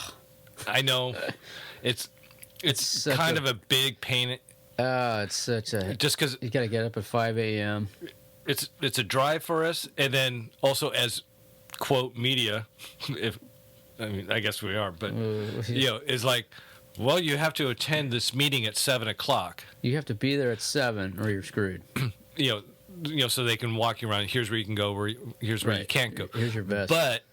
I know, it's such kind of a big pain. It's such a Just because you got to get up at 5 a.m. it's a drive for us, and then also as quote media, I guess we are, but it's like, well, you have to attend this meeting at 7:00. You have to be there at 7 or you're screwed. So they can walk you around. Here's where you can go. Here's where you can't go. Here's your best. But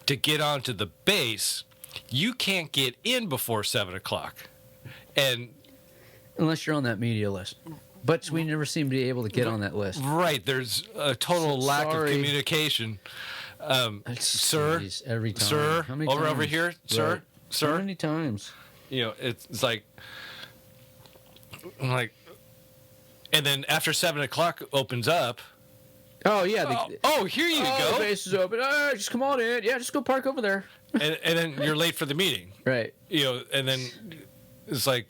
to get onto the base, you can't get in before 7:00, and unless you're on that media list. But we never seem to be able to get on that list. Right, there's a total lack of Sorry. communication. Sir, Jeez, every time. sir, How many over times? here, sir, Right. sir. How many times? It's like, and then after 7:00 opens up. Oh yeah. Here you The go. base is open. Just come on in. Yeah, just go park over there. and then you're late for the meeting. Right. And then it's like,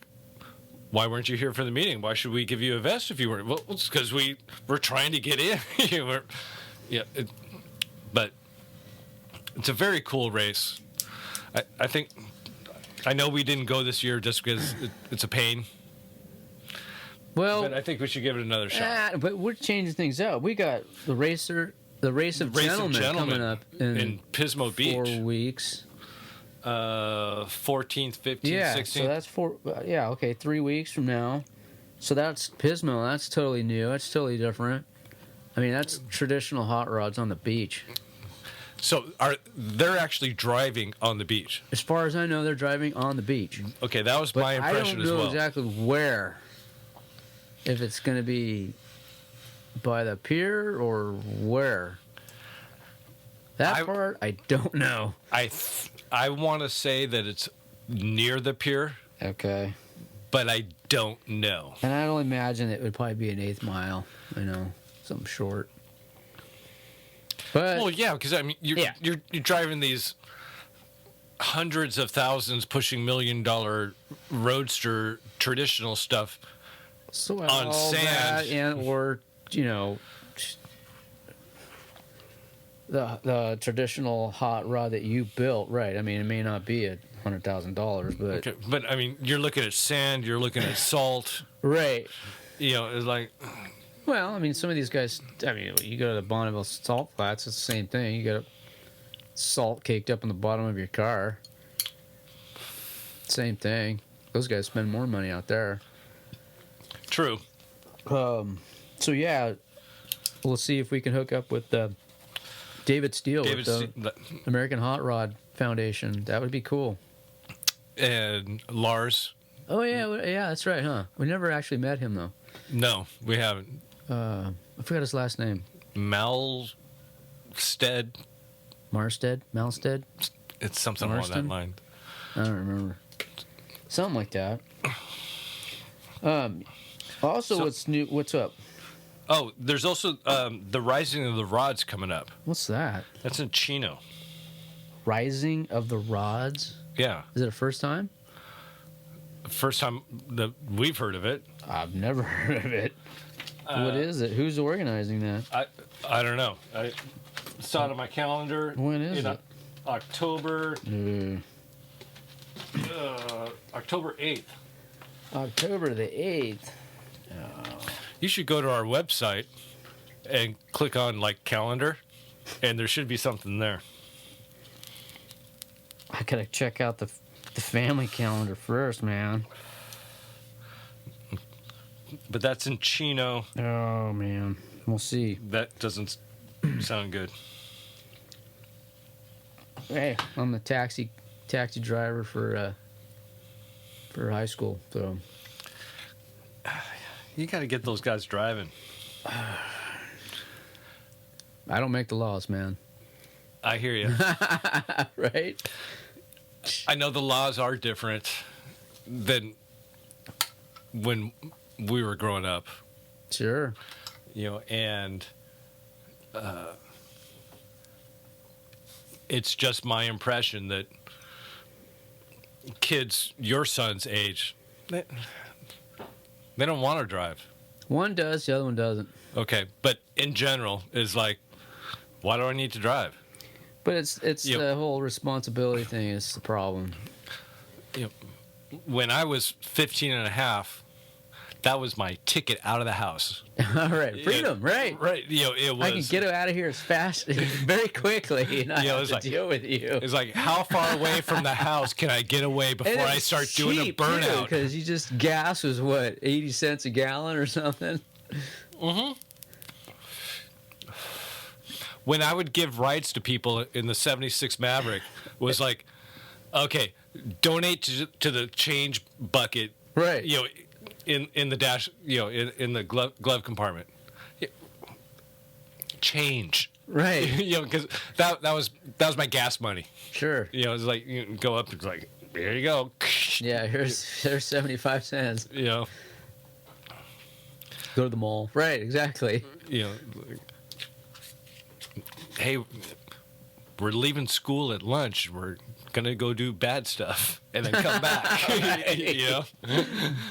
why weren't you here for the meeting? Why should we give you a vest if you weren't? Well, it's because we're trying to get in. But it's a very cool race. I think, I know we didn't go this year just because it's a pain. Well, But I think we should give it another shot. but we're changing things up. We got the race of gentlemen coming up in Pismo Beach. 4 weeks. 14th, 15th, Yeah, 16th. so that's 3 weeks from now. So that's Pismo. That's totally new. That's totally different. I mean, that's traditional hot rods on the beach. So they're actually driving on the beach? As far as I know, they're driving on the beach. Okay, that was But my impression as well. I don't know exactly where. If it's going to be by the pier or where. That part, I don't know. I want to say that it's near the pier, Okay. but I don't know. And I don't imagine it would probably be an 1/8 mile, something short. But Well, yeah, because I mean, you're driving these hundreds of thousands, pushing $1 million roadster traditional stuff so on all sand. that or the traditional hot rod that you built, right? I mean, it may not be $100,000, but Okay, but I mean, you're looking at sand, you're looking at salt. right. It's like, Well, I mean, some of these guys. I mean, you go to the Bonneville salt flats; it's the same thing. You got salt caked up on the bottom of your car. Same thing. Those guys spend more money out there. true. So yeah, we'll see if we can hook up with David Steele with the American Hot Rod Foundation. That would be cool. And Lars. Oh yeah, that's right, huh? We never actually met him though. No, we haven't. I forgot his last name. Malstead. Malstead. It's something along that Marston? line. I don't remember. Something like that. Also, what's new? What's up? Oh, there's also the Rising of the Rods coming up. What's that? That's in Chino. Rising of the Rods? Yeah. Is it a first time? First time that we've heard of it. I've never heard of it. What is it? Who's organizing that? I don't know. I saw it on my calendar. When is it? October. October 8th. October the 8th. You should go to our website and click on calendar, and there should be something there. Gotta check out the family calendar first, man. But that's in Chino. Oh man, we'll see. That doesn't sound good. Hey, I'm the taxi driver for high school, so You got to get those guys driving. I don't make the laws, man. I hear you. Right? I know the laws are different than when we were growing up. Sure. And it's just my impression that kids your son's age, they don't want to drive. One does, the other one doesn't. Okay, but in general, is like, why do I need to drive? But it's the whole responsibility thing is the problem. When I was 15 and a half, that was my ticket out of the house. All right, freedom, right? Right. It was. I can get out of here as fast, very quickly, and I have to deal with you. It's like, how far away from the house can I get away before I start doing a burnout? Because you just gas was what, 80 cents a gallon or something. Mm-hmm. When I would give rides to people in the '76 Maverick, was like, okay, donate to the change bucket, right? In the dash, in the glove compartment. Change, right? Because that was my gas money. Sure. It was like, go up. It's like, there you go. Yeah, there's 75 cents. Go to the mall. Right. Exactly. Hey, we're leaving school at lunch. We're gonna go do bad stuff and then come back.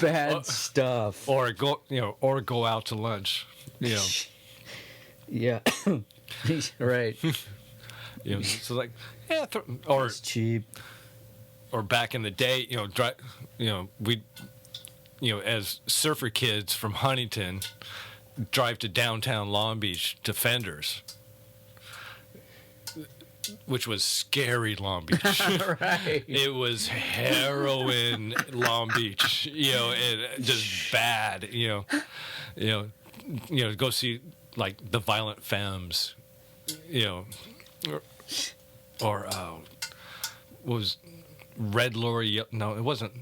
Bad stuff. Or go out to lunch. Yeah. Right. So like, yeah, or it's cheap. Or back in the day, we, as surfer kids from Huntington, drive to downtown Long Beach to Fenders, which was scary Long Beach. Right. It was heroin Long Beach, and just bad, go see like the Violent Femmes, or what was Red Lorry? No, it wasn't.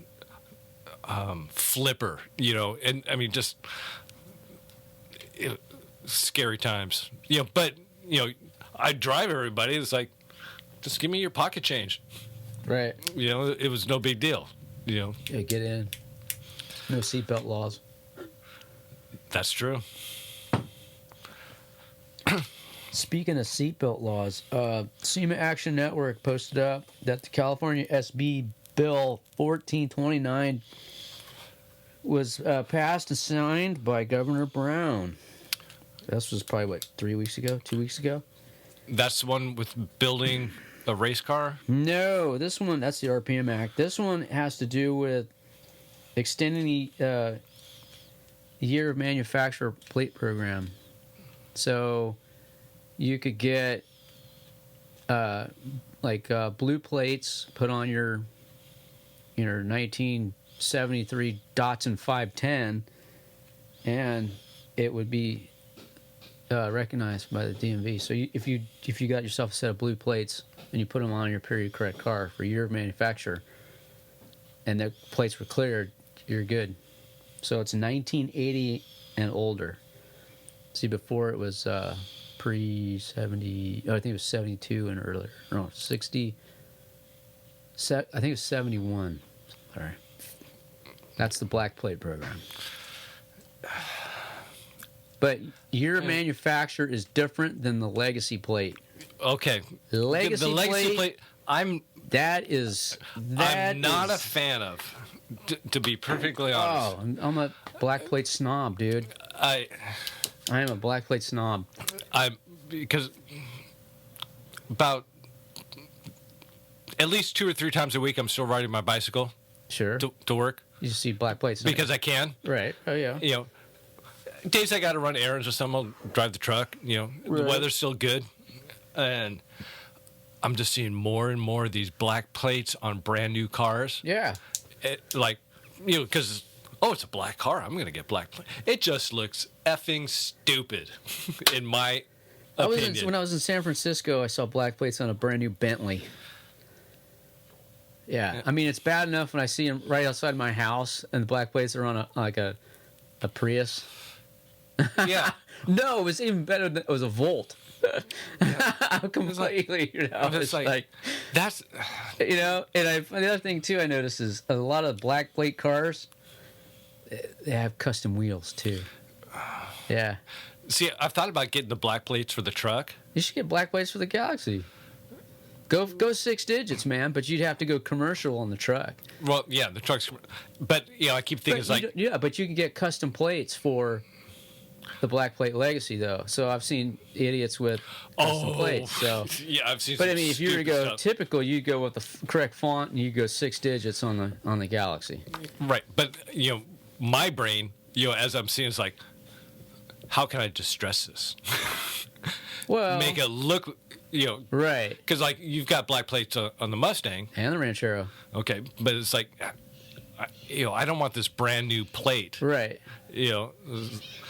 Flipper, and I mean just scary times, but I drive everybody. It's like, just give me your pocket change. Right. It was no big deal. Yeah, get in. No seatbelt laws. That's true. Speaking of seatbelt laws, SEMA Action Network posted up that the California SB Bill 1429 was passed and signed by Governor Brown. This was probably, 2 weeks ago? That's the one with building a race car? No, this one, that's the RPM Act. This one has to do with extending the year of manufacturer plate program. So you could get blue plates put on your 1973 Datsun 510, and it would be recognized by the DMV. So if you got yourself a set of blue plates and you put them on your period correct car for year of manufacture, and the plates were cleared, you're good. So it's 1980 and older. See, before it was pre-70. I think it was 72 and earlier. No, 60. I think it was 71. Sorry. That's the black plate program. But your manufacturer is different than the legacy plate. Okay. The legacy plate. I'm not a fan of. To be perfectly honest. Oh, I'm a black plate snob, dude. I am a black plate snob. Because about at least 2 or 3 times a week, I'm still riding my bicycle. Sure. To work. You just see black plates. Because I can. Right. Oh, yeah. Days I got to run errands or something, I'll drive the truck. The weather's still good. And I'm just seeing more and more of these black plates on brand new cars. Yeah. Because it's a black car. I'm gonna get black plate. It just looks effing stupid, in my opinion. When I was in San Francisco, I saw black plates on a brand new Bentley. Yeah, I mean, it's bad enough when I see them right outside my house and the black plates are on a Prius. Yeah. No, it was even better than it was a Volt. Yeah. Completely, I'm just like that's, and the other thing too I noticed is a lot of black plate cars, they have custom wheels too. Yeah. See, I've thought about getting the black plates for the truck. You should get black plates for the Galaxie. Go 6 digits, man, but you'd have to go commercial on the truck. Well, yeah, the truck's, but I keep thinking but you can get custom plates for the black plate Legacy though. So I've seen idiots with custom plates. So yeah, I've seen. But I mean, if you were to go stuff. typical, you go with the correct font and you go 6 digits on the Galaxie. Right, but my brain, as I'm seeing, is like, how can I distress this? Well, make it look, right? Because you've got black plates on the Mustang and the Ranchero. Okay, but it's like, I don't want this brand new plate. Right.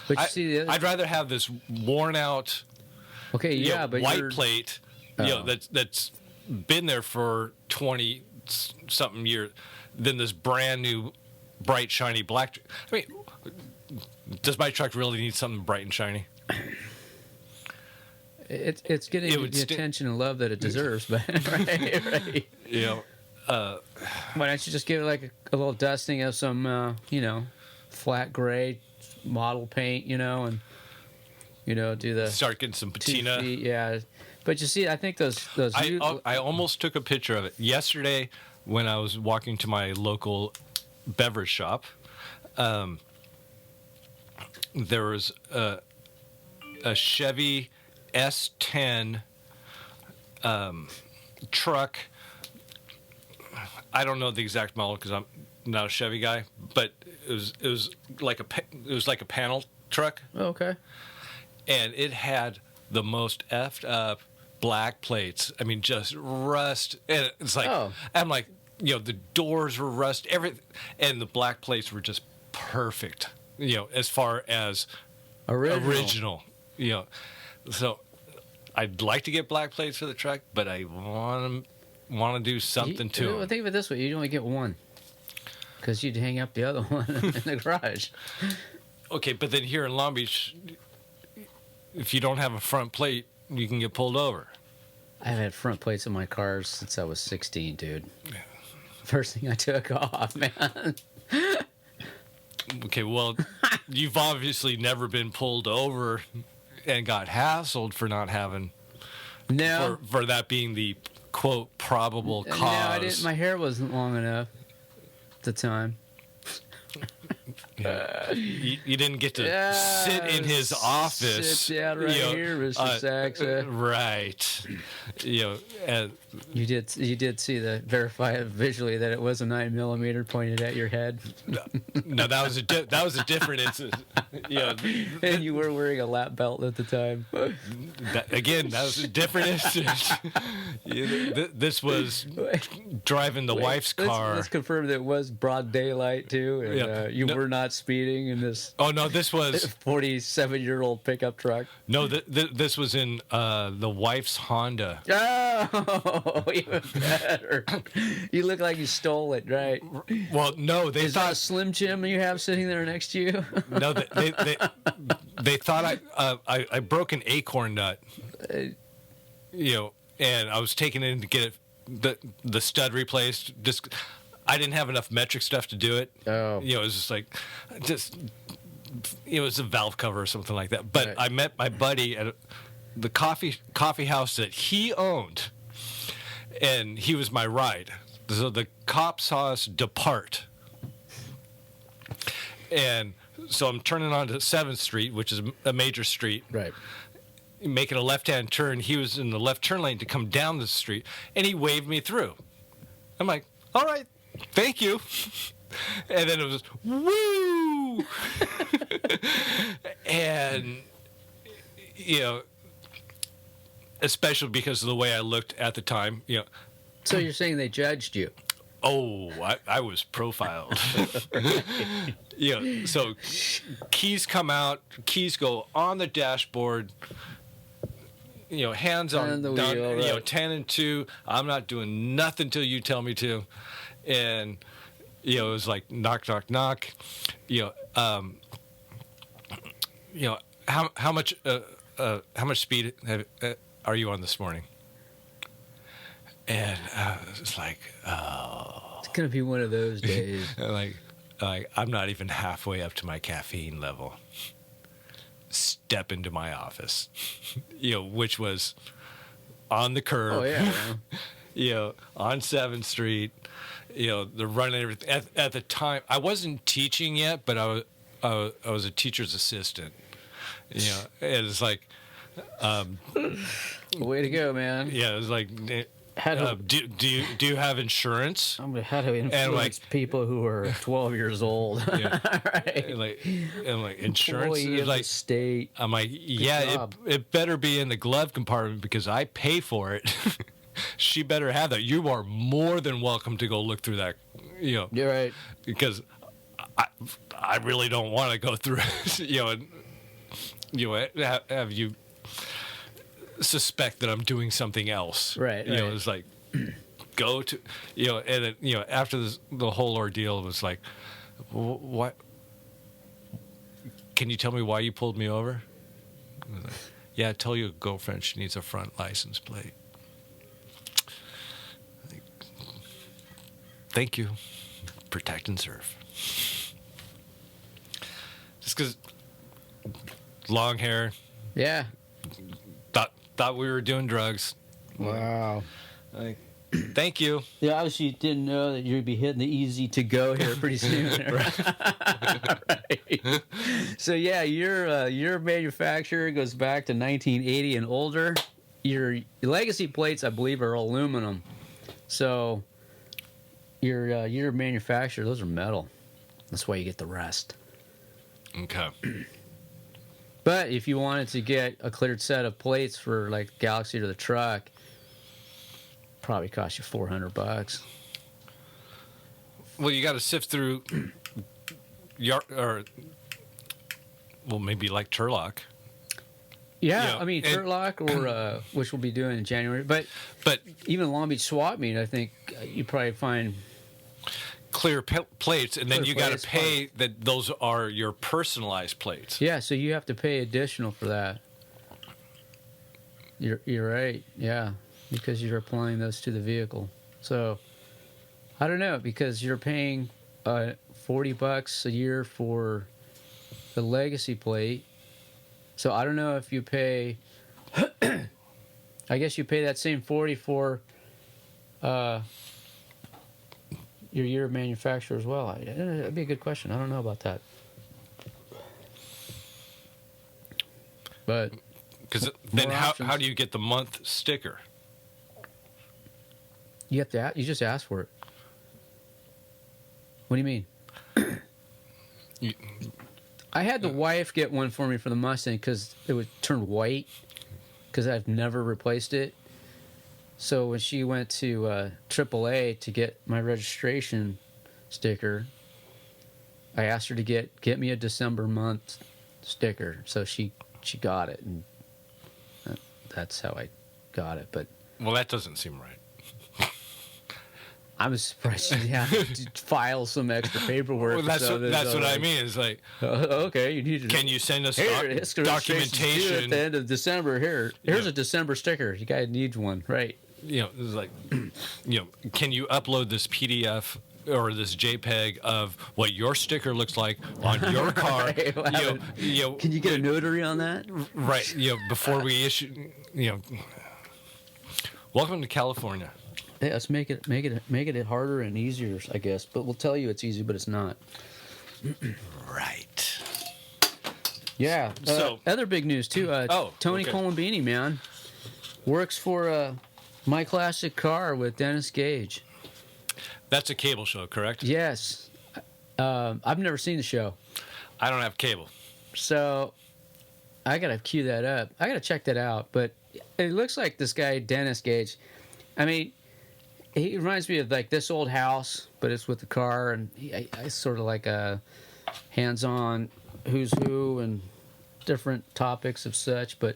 But you see, I'd rather have this worn out. Okay, yeah, but white plate, that's been there for 20 something years, than this brand new, bright, shiny black. I mean, does my truck really need something bright and shiny? It's getting the attention and love that it deserves, but right. Why don't you just give it like a little dusting of some, flat gray model paint, and do the start getting some patina. Yeah, but you see, I think those. I almost took a picture of it yesterday when I was walking to my local beverage shop. There was a Chevy S10 truck. I don't know the exact model because I'm not a Chevy guy, but it was like a panel truck. Oh, okay. And it had the most effed up black plates. I mean, just rust. And it's like, I'm like, the doors were rust, everything, and the black plates were just perfect. As far as original. So I'd like to get black plates for the truck, but I want to do something to it. Think of it this way: you'd only get one, because you'd hang up the other one in the garage. Okay, but then here in Long Beach, if you don't have a front plate, you can get pulled over. I've had front plates in my cars since I was 16, dude. First thing I took off, man. Okay, well, you've obviously never been pulled over and got hassled for not having. No. For that being the quote probable cause. No, I didn't. My hair wasn't long enough at the time. You didn't get to sit in his office. Sit down right here, Mr. Saxa. Right. And you did see verify visually that it was a 9mm pointed at your head. No, that was a different incident. And you were wearing a lap belt at the time. That was a different incident. This was driving the wife's car. Let's confirm that it was broad daylight too, and you were not speeding in this. Oh no, this was 47-year-old pickup truck. No, this was in the wife's Honda. Oh, even better. You look like you stole it, right? Well, no, Is that a Slim Jim you have sitting there next to you? No, they thought I broke an acorn nut. And I was taking it in to get the stud replaced. Just I didn't have enough metric stuff to do it. Oh. It was just it was a valve cover or something like that. But right. I met my buddy at the coffee house that he owned, and he was my ride. So the cop saw us depart, and so I'm turning onto 7th Street, which is a major street. Right. Making a left-hand turn. He was in the left turn lane to come down the street, and he waved me through. I'm like, all right, thank you. And then it was, woo! And, especially because of the way I looked at the time. So you're saying they judged you? Oh, I was profiled. So keys come out, keys go on the dashboard. Hands on the down, wheel, right. 10 and 2. I'm not doing nothing till you tell me to. And it was like knock, knock, knock. How much speed are you on this morning? And it's like, oh, It's gonna be one of those days. like I'm not even halfway up to my caffeine level. Step into my office, which was on the curb. Oh yeah. On 7th Street. They're running everything. At the time, I wasn't teaching yet, but I was a teacher's assistant. And it's like, Way to go, man. yeah, it was like, do you have insurance? How to influence people who are 12 years old. Yeah. Right. And like insurance. Employee It's of like, the state. I'm like, yeah, job. it better be in the glove compartment because I pay for it. She better have that. You are more than welcome to go look through that. You're right. Because I really don't want to go through it. Have you suspect that I'm doing something else. Right. It's like, go to, and then, after the whole ordeal, it was like, what? Can you tell me why you pulled me over? I was like, yeah, tell your girlfriend she needs a front license plate. Like, thank you. Protect and serve. Just because long hair. Yeah. Thought we were doing drugs. Wow. Like, thank you. Yeah, obviously you didn't know that you'd be hitting the easy to go here pretty soon. Right. So yeah, your manufacturer goes back to 1980 and older. Your legacy plates, I believe, are aluminum. So your manufacturer, those are metal. That's why you get the rest. Okay. But if you wanted to get a cleared set of plates for like Galaxie to the truck, probably cost you $400. Well, you got to sift through maybe like Turlock. Yeah, I mean Turlock or which we'll be doing in January. But even Long Beach Swap Meet, I think you probably find clear plates, and then you got to pay plates. that those are your personalized plates. Yeah, so you have to pay additional for that. You're right. Yeah, because you're applying those to the vehicle. So I don't know, because you're paying $40 a year for the legacy plate. So I don't know if you pay. I guess you pay that same 40 for your year of manufacture as well. That'd be a good question. I don't know about that. But because then how do you get the month sticker? You have to. You just ask for it. What do you mean? I had the wife get one for me for the Mustang because it would turn white because I've never replaced it. So when she went to AAA to get my registration sticker, I asked her to get me a December month sticker. So she got it, and that's how I got it. But well, that doesn't seem right. I was surprised she had to file some extra paperwork. Well, that's what I mean. It's like, okay, you need to. Can you send us documentation documentation at the end of December? Here's a December sticker. You guys need one, right? It's like, can you upload this PDF or this JPEG of what your sticker looks like on your car? Right, well, can you get a notary on that? Right. Before we issue. Welcome to California. Yeah, let's make it harder and easier, I guess. But we'll tell you it's easy, but it's not. Right. Yeah. So other big news too. Tony Colombini, man, works for My Classic Car with Dennis Gage. That's a cable show, correct? Yes. I've never seen the show. I don't have cable. So I gotta cue that up. I gotta check that out. But it looks like this guy Dennis Gage. I mean, he reminds me of like This Old House, but it's with the car, and it's sort of like a hands-on who's who and different topics of such. But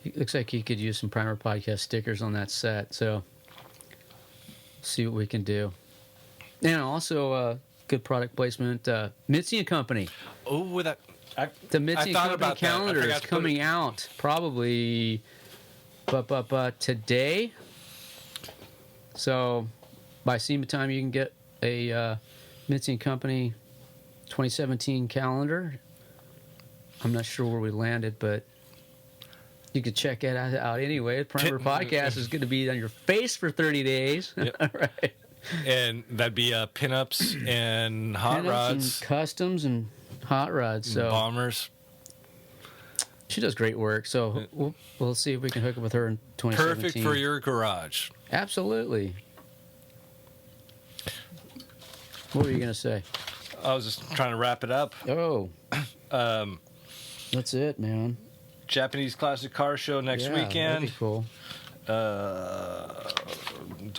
it looks like he could use some Primer Podcast stickers on that set. So see what we can do. And also good product placement. Mitzi and Company. Oh, the Mitzi and Company calendar is coming out probably today. So by SEMA time, you can get a Mitzi and Company 2017 calendar. I'm not sure where we landed, but you could check it out anyway. Primer Podcast is going to be on your face for 30 days. Yep. Right. And that'd be pinups and hot rods. And customs and hot rods. So bombers. She does great work. So we'll see if we can hook up with her in 2017. Perfect for your garage. Absolutely. What were you going to say? I was just trying to wrap it up. Oh. That's it, man. Japanese Classic Car Show next weekend. That'd be cool. Don't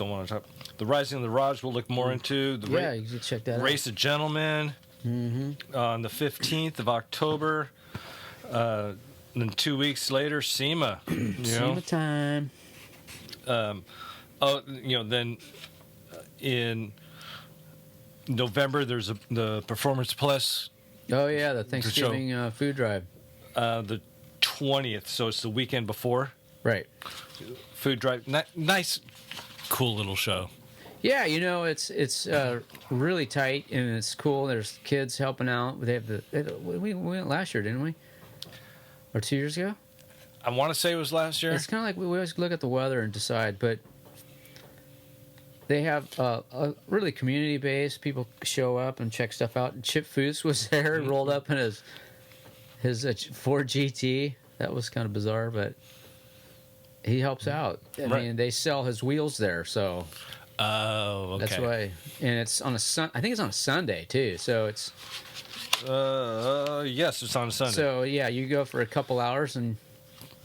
want to talk. The Rising of the Rods we'll look more into. You can check that out. Race of Gentlemen on the 15th of October. Then 2 weeks later, SEMA. SEMA time. Then in November, there's the Performance Plus. Oh, yeah, the Thanksgiving food drive. The 20th, so it's the weekend before. Right. Food drive. Nice, cool little show. Yeah, it's really tight and it's cool. There's kids helping out. We went last year, didn't we? Or 2 years ago? I want to say it was last year. It's kind of like we always look at the weather and decide, but they have a really community-based. People show up and check stuff out. And Chip Foose was there, rolled up in his Ford GT. That was kind of bizarre, but he helps out. I mean, they sell his wheels there, so. Oh, okay. That's why, and it's on I think it's on a Sunday too. So it's. Yes, it's on a Sunday. So yeah, you go for a couple hours and,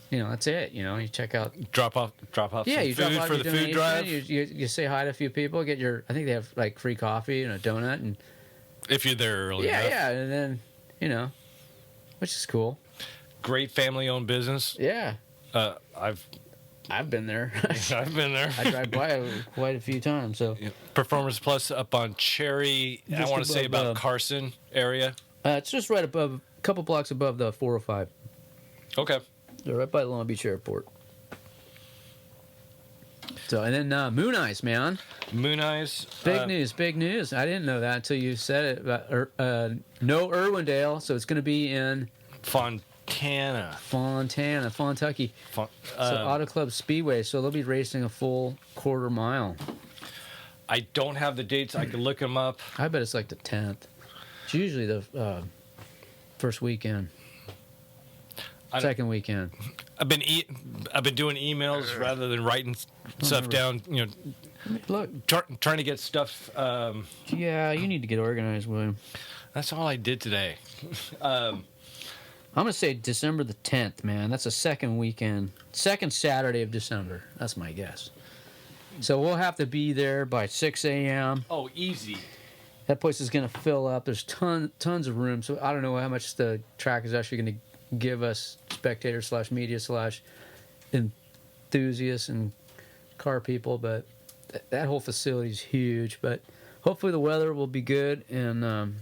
that's it. You check out. Drop off. Yeah, you drop off for your the food drive. You say hi to a few people. Get I think they have like free coffee and a donut and. If you're there early enough. Yeah, and then which is cool. Great family-owned business. Yeah. I've been there. I've been there. I drive by quite a few times. So Performance Plus up on Cherry. I want to say about Carson area. It's just right above, a couple blocks above the 405. Okay. They're right by the Long Beach Airport. So and then Moon Eyes, man. Moon Eyes. Big news. I didn't know that until you said it. About, no Irwindale, so it's going to be in Fontana, Fontucky. So Auto Club Speedway, so they'll be racing a full quarter mile. I don't have the dates. I can look them up. I bet it's like the 10th. It's usually the first weekend, second weekend. I've been doing emails rather than writing stuff down. Look, trying to get stuff. Yeah, you need to get organized, William. That's all I did today. I'm going to say December the 10th, man. That's the second Saturday of December. That's my guess. So we'll have to be there by 6 a.m. Oh, easy. That place is going to fill up. There's tons of room. So I don't know how much the track is actually going to give us spectators / media / enthusiasts and car people. But that whole facility is huge. But hopefully the weather will be good and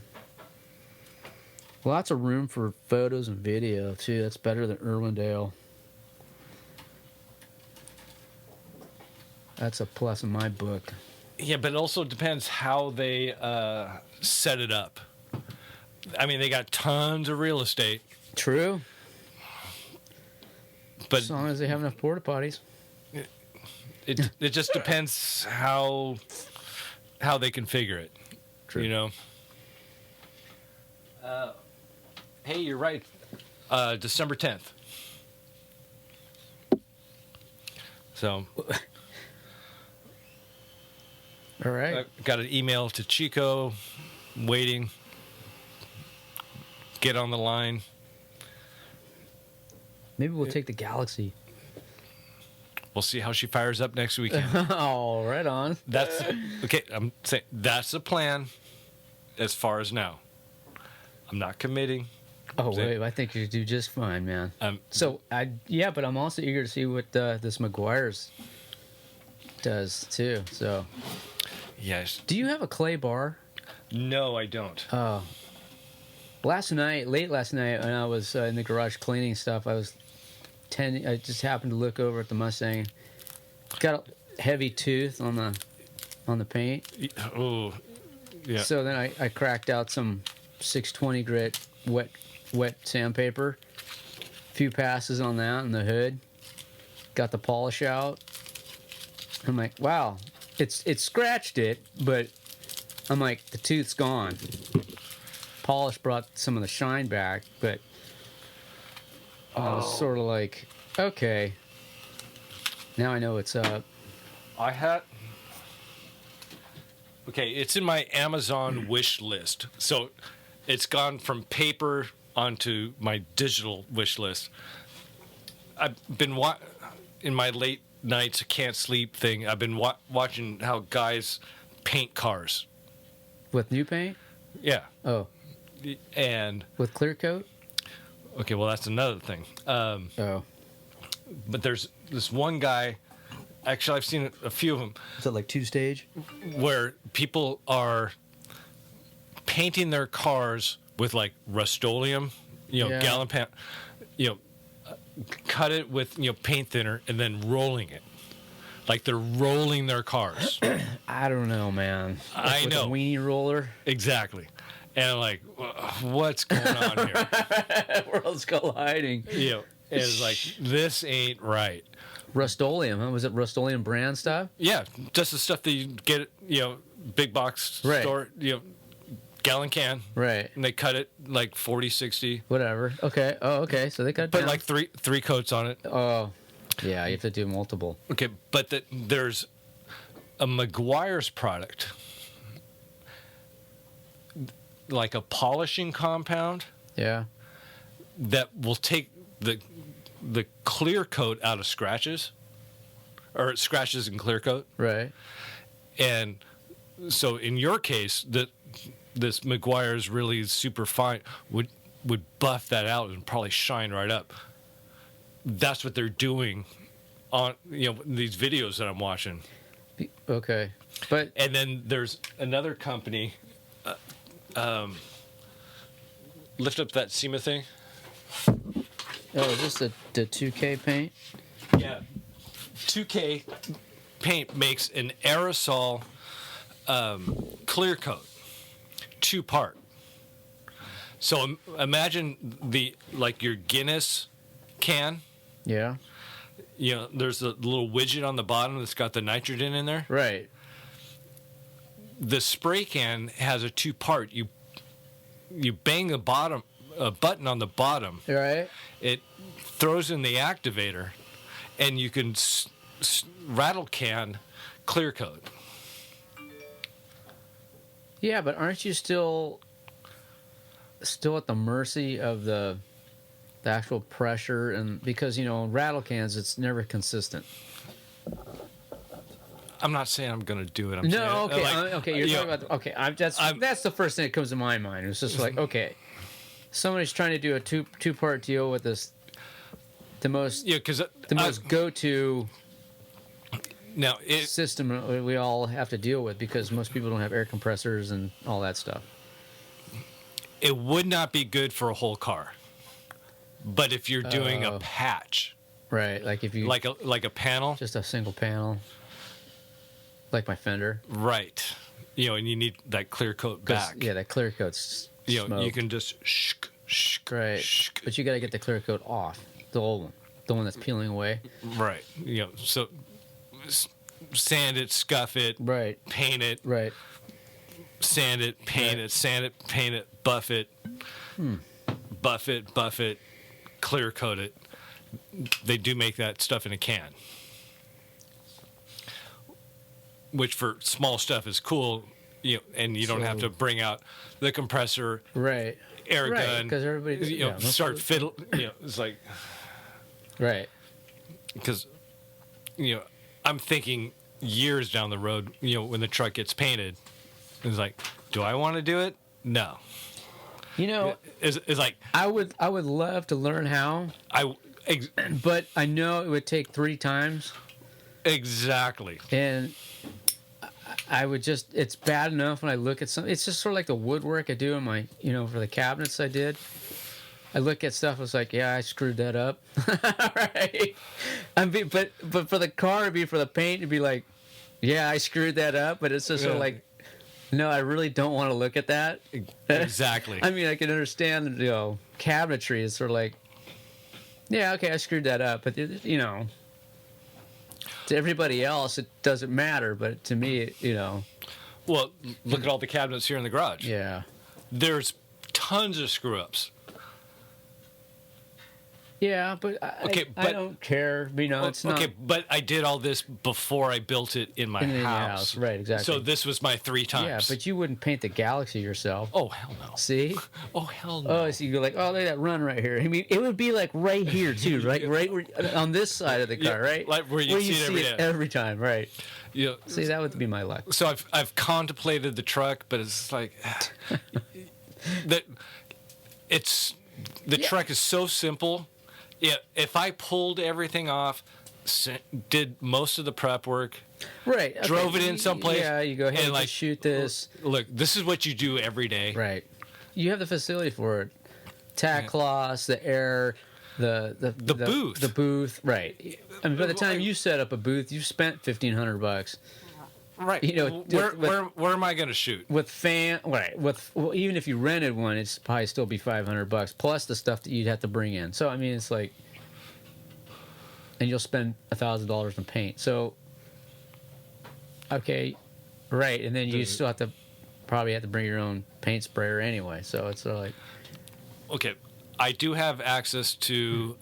lots of room for photos and video, too. That's better than Irwindale. That's a plus in my book. Yeah, but it also depends how they set it up. I mean, they got tons of real estate. True. But as long as they have enough porta potties. It just depends how they configure it. True. Hey, you're right. December 10th. So, all right. I got an email to Chico, waiting. Get on the line. Maybe we'll take the Galaxie. We'll see how she fires up next weekend. Oh, right on. That's okay. I'm saying that's the plan as far as now. I'm not committing. Oh, wait, I think you do just fine, man. But I'm also eager to see what this McGuire's does too. So, yes. Do you have a clay bar? No, I don't. Oh, late last night, when I was in the garage cleaning stuff, I just happened to look over at the Mustang. Got a heavy tooth on the paint. Oh, yeah. So then I cracked out some 620 grit wet sandpaper. A few passes on that in the hood. Got the polish out. I'm like, wow, it scratched it, but I'm like, the tooth's gone. Polish brought some of the shine back, but I was sort of like, okay, now I know what's up. Okay, it's in my Amazon wish list. So it's gone from paper onto my digital wish list. I've been in my late nights, can't sleep thing. I've been watching how guys paint cars. With new paint? Yeah. Oh. And with clear coat? Okay, well, that's another thing. But there's this one guy. Actually, I've seen a few of them. Is that like 2-stage? Where people are painting their cars with like Rust-Oleum, gallon pan, cut it with paint thinner and then rolling it, like they're rolling their cars. I don't know, man. I know. A weenie roller. Exactly, and I'm like, what's going on here? World's colliding. It's like this ain't right. Rust-Oleum, huh? Was it Rust-Oleum brand stuff? Yeah, just the stuff that you get, big box store, gallon can. Right. And they cut it like 40, 60. Whatever. Okay. Oh, okay. So they cut Put down. like three coats on it. Oh, yeah. You have to do multiple. Okay, but there's a McGuire's product, like a polishing compound. Yeah. That will take the clear coat out of scratches, or scratches and clear coat. Right. And so in your case, this McGuire's really super fine would buff that out and probably shine right up. That's what they're doing on these videos that I'm watching. Okay. And then there's another company. Lift up that SEMA thing. Oh, is this the 2K paint? Yeah. 2K paint makes an aerosol clear coat, 2-part. So imagine your Guinness can. Yeah. There's a little widget on the bottom that's got the nitrogen in there. Right. The spray can has a 2-part. You bang the bottom button on the bottom. Right. It throws in the activator, and you can rattle can clear coat. Yeah, but aren't you still at the mercy of the actual pressure? And because rattle cans, it's never consistent. I'm not saying I'm going to do it. Okay. You're talking about that's the first thing that comes to my mind. It's just like, okay, somebody's trying to do a two-part deal with this. The most go-to system we all have to deal with because most people don't have air compressors and all that stuff. It would not be good for a whole car, but if you're doing a patch, right? Like if you like a panel, just a single panel, like my fender, right? And you need that clear coat back. Yeah, that clear coat's smoked. You can just right, but you got to get the clear coat off. The old one, the one that's peeling away. Right. So sand it, scuff it, right, paint it, right, sand it, paint it, sand it, paint it, buff it, buff it, clear coat it. They do make that stuff in a can, which for small stuff is cool, and you don't have to bring out the compressor, right, air gun, because everybody start fiddle. It's like right, because I'm thinking years down the road, when the truck gets painted, it's like, do I want to do it? No. It's like I would love to learn how, but I know it would take 3 times. Exactly. And I would just, it's bad enough when I look at some, it's just sort of like the woodwork I do in my, for the cabinets I did. I look at stuff, it's like, yeah, I screwed that up. Right? But for the car, it'd be for the paint, it'd be like, yeah, I screwed that up. But it's just sort of like, no, I really don't want to look at that. Exactly. I mean, I can understand, cabinetry is sort of like, yeah, okay, I screwed that up. But, to everybody else, it doesn't matter. But to me, Well, look at all the cabinets here in the garage. Yeah. There's tons of screw-ups. Yeah, but I don't care. It's not. Okay, but I did all this before I built it in my house. Right, exactly. So this was my 3 times. Yeah, but you wouldn't paint the Galaxie yourself. Oh, hell no. See? Oh, hell no. Oh, so you go like, oh, look at that run right here. I mean, it would be like right here, too, right? Right on this side of the car, right? Like where you see it every time, right? Yeah. See, that would be my luck. So I've contemplated the truck, but it's like that. The truck is so simple. Yeah, if I pulled everything off, did most of the prep work, right, okay. Drove it in someplace, yeah, you go, hey, and like, shoot this. Look, this is what you do every day, right? You have the facility for it, tack cloths, the air, the booth, right? I mean, by the time you set up a booth, you've spent $1,500. Right. Where am I going to shoot? With even if you rented one, it's probably still be $500 plus the stuff that you'd have to bring in. So I mean, it's like, and you'll spend $1,000 in paint. So, okay, right, and then you still probably have to bring your own paint sprayer anyway. So it's sort of like, okay, I do have access to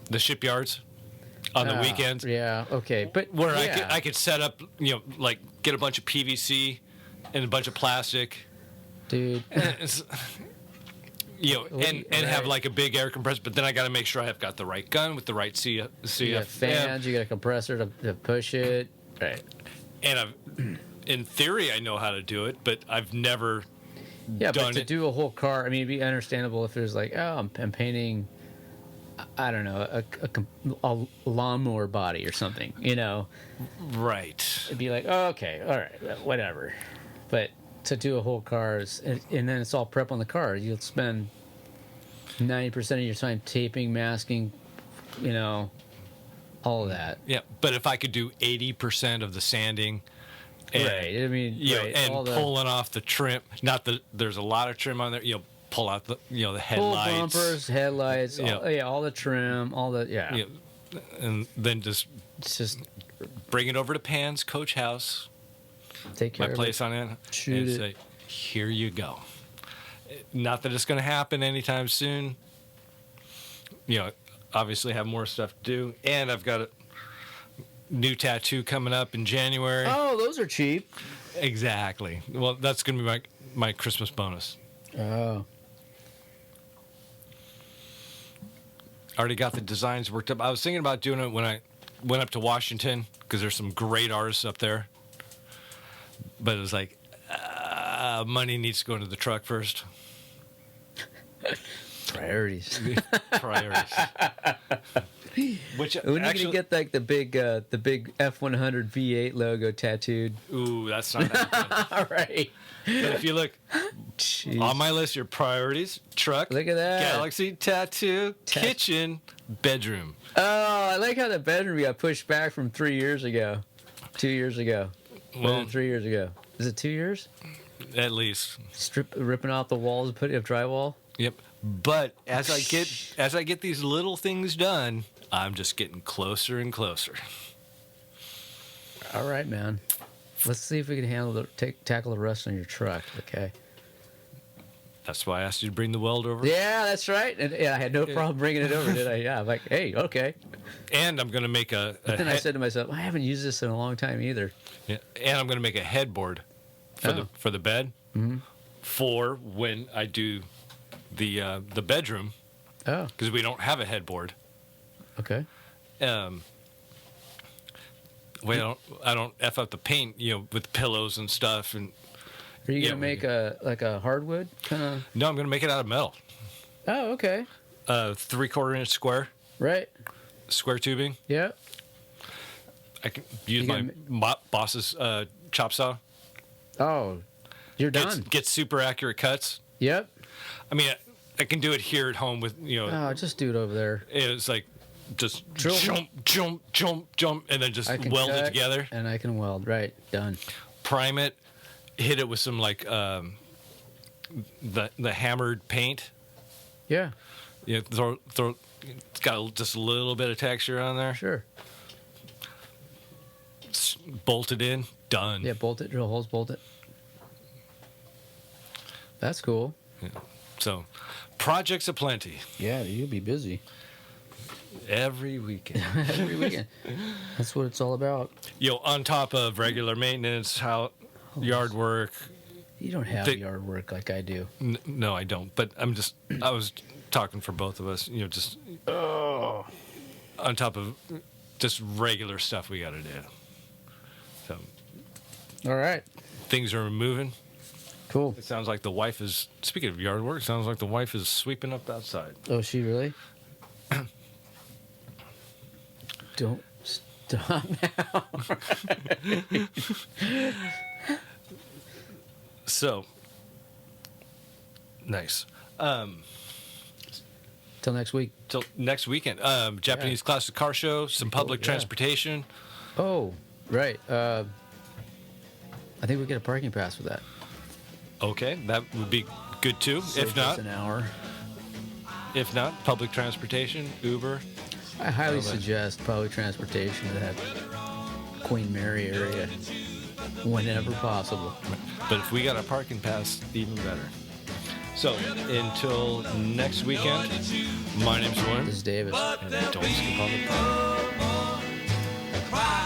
the shipyards. On the weekends, yeah, okay, but where I could set up, like get a bunch of PVC and a bunch of plastic, dude, and have like a big air compressor. But then I got to make sure I have got the right gun with the right CF. You got fans, you got a compressor to push it, right? And in theory, I know how to do it, but I've never. Yeah, but to do a whole car, I mean, it'd be understandable if there's like, oh, I'm painting. I don't know, a lawnmower body or something, Right. It'd be like, oh, okay, all right, whatever. But to do a whole car, and then it's all prep on the car, you'll spend 90% of your time taping, masking, all of that. Yeah, but if I could do 80% of the sanding. And, right, I mean, and pulling off the trim, not that there's a lot of trim on there, pull out the the headlights, pull bumpers, headlights, all the trim, all the and then just bring it over to Pan's Coach House, take care my place on it, shoot and it. say, here you go. Not that it's going to happen anytime soon. Obviously have more stuff to do, and I've got a new tattoo coming up in January. Oh, those are cheap. Exactly. Well, that's going to be my Christmas bonus. Oh. Already got the designs worked up. I was thinking about doing it when I went up to Washington because there's some great artists up there. But it was like, money needs to go into the truck first. Priorities. Priorities. Which when are you gonna get like the big F100 V8 logo tattooed? Ooh, that's not that All right. But if you look on my list, your priorities: truck, look at that, Galaxie, tattoo, kitchen, bedroom. Oh, I like how the bedroom got pushed back from 3 years ago, 2 years ago, well, 3 years ago. Is it 2 years? At least. Ripping out the walls and putting up drywall. Yep. But as I get these little things done, I'm just getting closer and closer. All right, man. Let's see if we can tackle the rest on your truck. Okay. That's why I asked you to bring the weld over. Yeah, that's right. And I had no problem bringing it over, did I? Yeah, I'm like, hey, okay. And I'm going to make a then I said to myself, I haven't used this in a long time either. Yeah. And I'm going to make a headboard for the bed for when I do the bedroom. Oh. Because we don't have a headboard. Okay. way I don't F up the paint, with pillows and stuff. And Are you gonna make a hardwood kind of? no, I'm gonna make it out of metal. Oh, okay. 3/4 inch square Right. tubing. Yeah. I can use my boss's chop saw. Oh, you're done. Get super accurate cuts. Yep. I mean, I can do it here at home with Oh, just do it over there. It's like just Drill. jump, and then just weld it together. And I can weld. Right. Done. Prime it. Hit it with some like the hammered paint. Yeah. Throw. It's got just a little bit of texture on there. Sure. Bolt it in. Done. Yeah. Bolt it. Drill holes. Bolt it. That's cool. Yeah. So, projects aplenty. Yeah, you'll be busy every weekend. every weekend. That's what it's all about. On top of regular maintenance, yard work. You don't have yard work like I do. No, I don't. But I was talking for both of us. Just on top of just regular stuff we got to do. So, all right, things are moving. Cool. It sounds like the wife is. Speaking of yard work, it sounds like the wife is sweeping up outside. Oh, she really? Don't stop now. So nice. Till next week. Till next weekend. Japanese classic car show, some public transportation. Oh, right. I think we get a parking pass for that. Okay, that would be good too. Save if not, us an hour. If not, public transportation, Uber. I highly suggest public transportation to that Queen Mary area whenever possible. But if we got a parking pass, even better. So, until next weekend, my name's William. This is Davis. And don't skip on the park.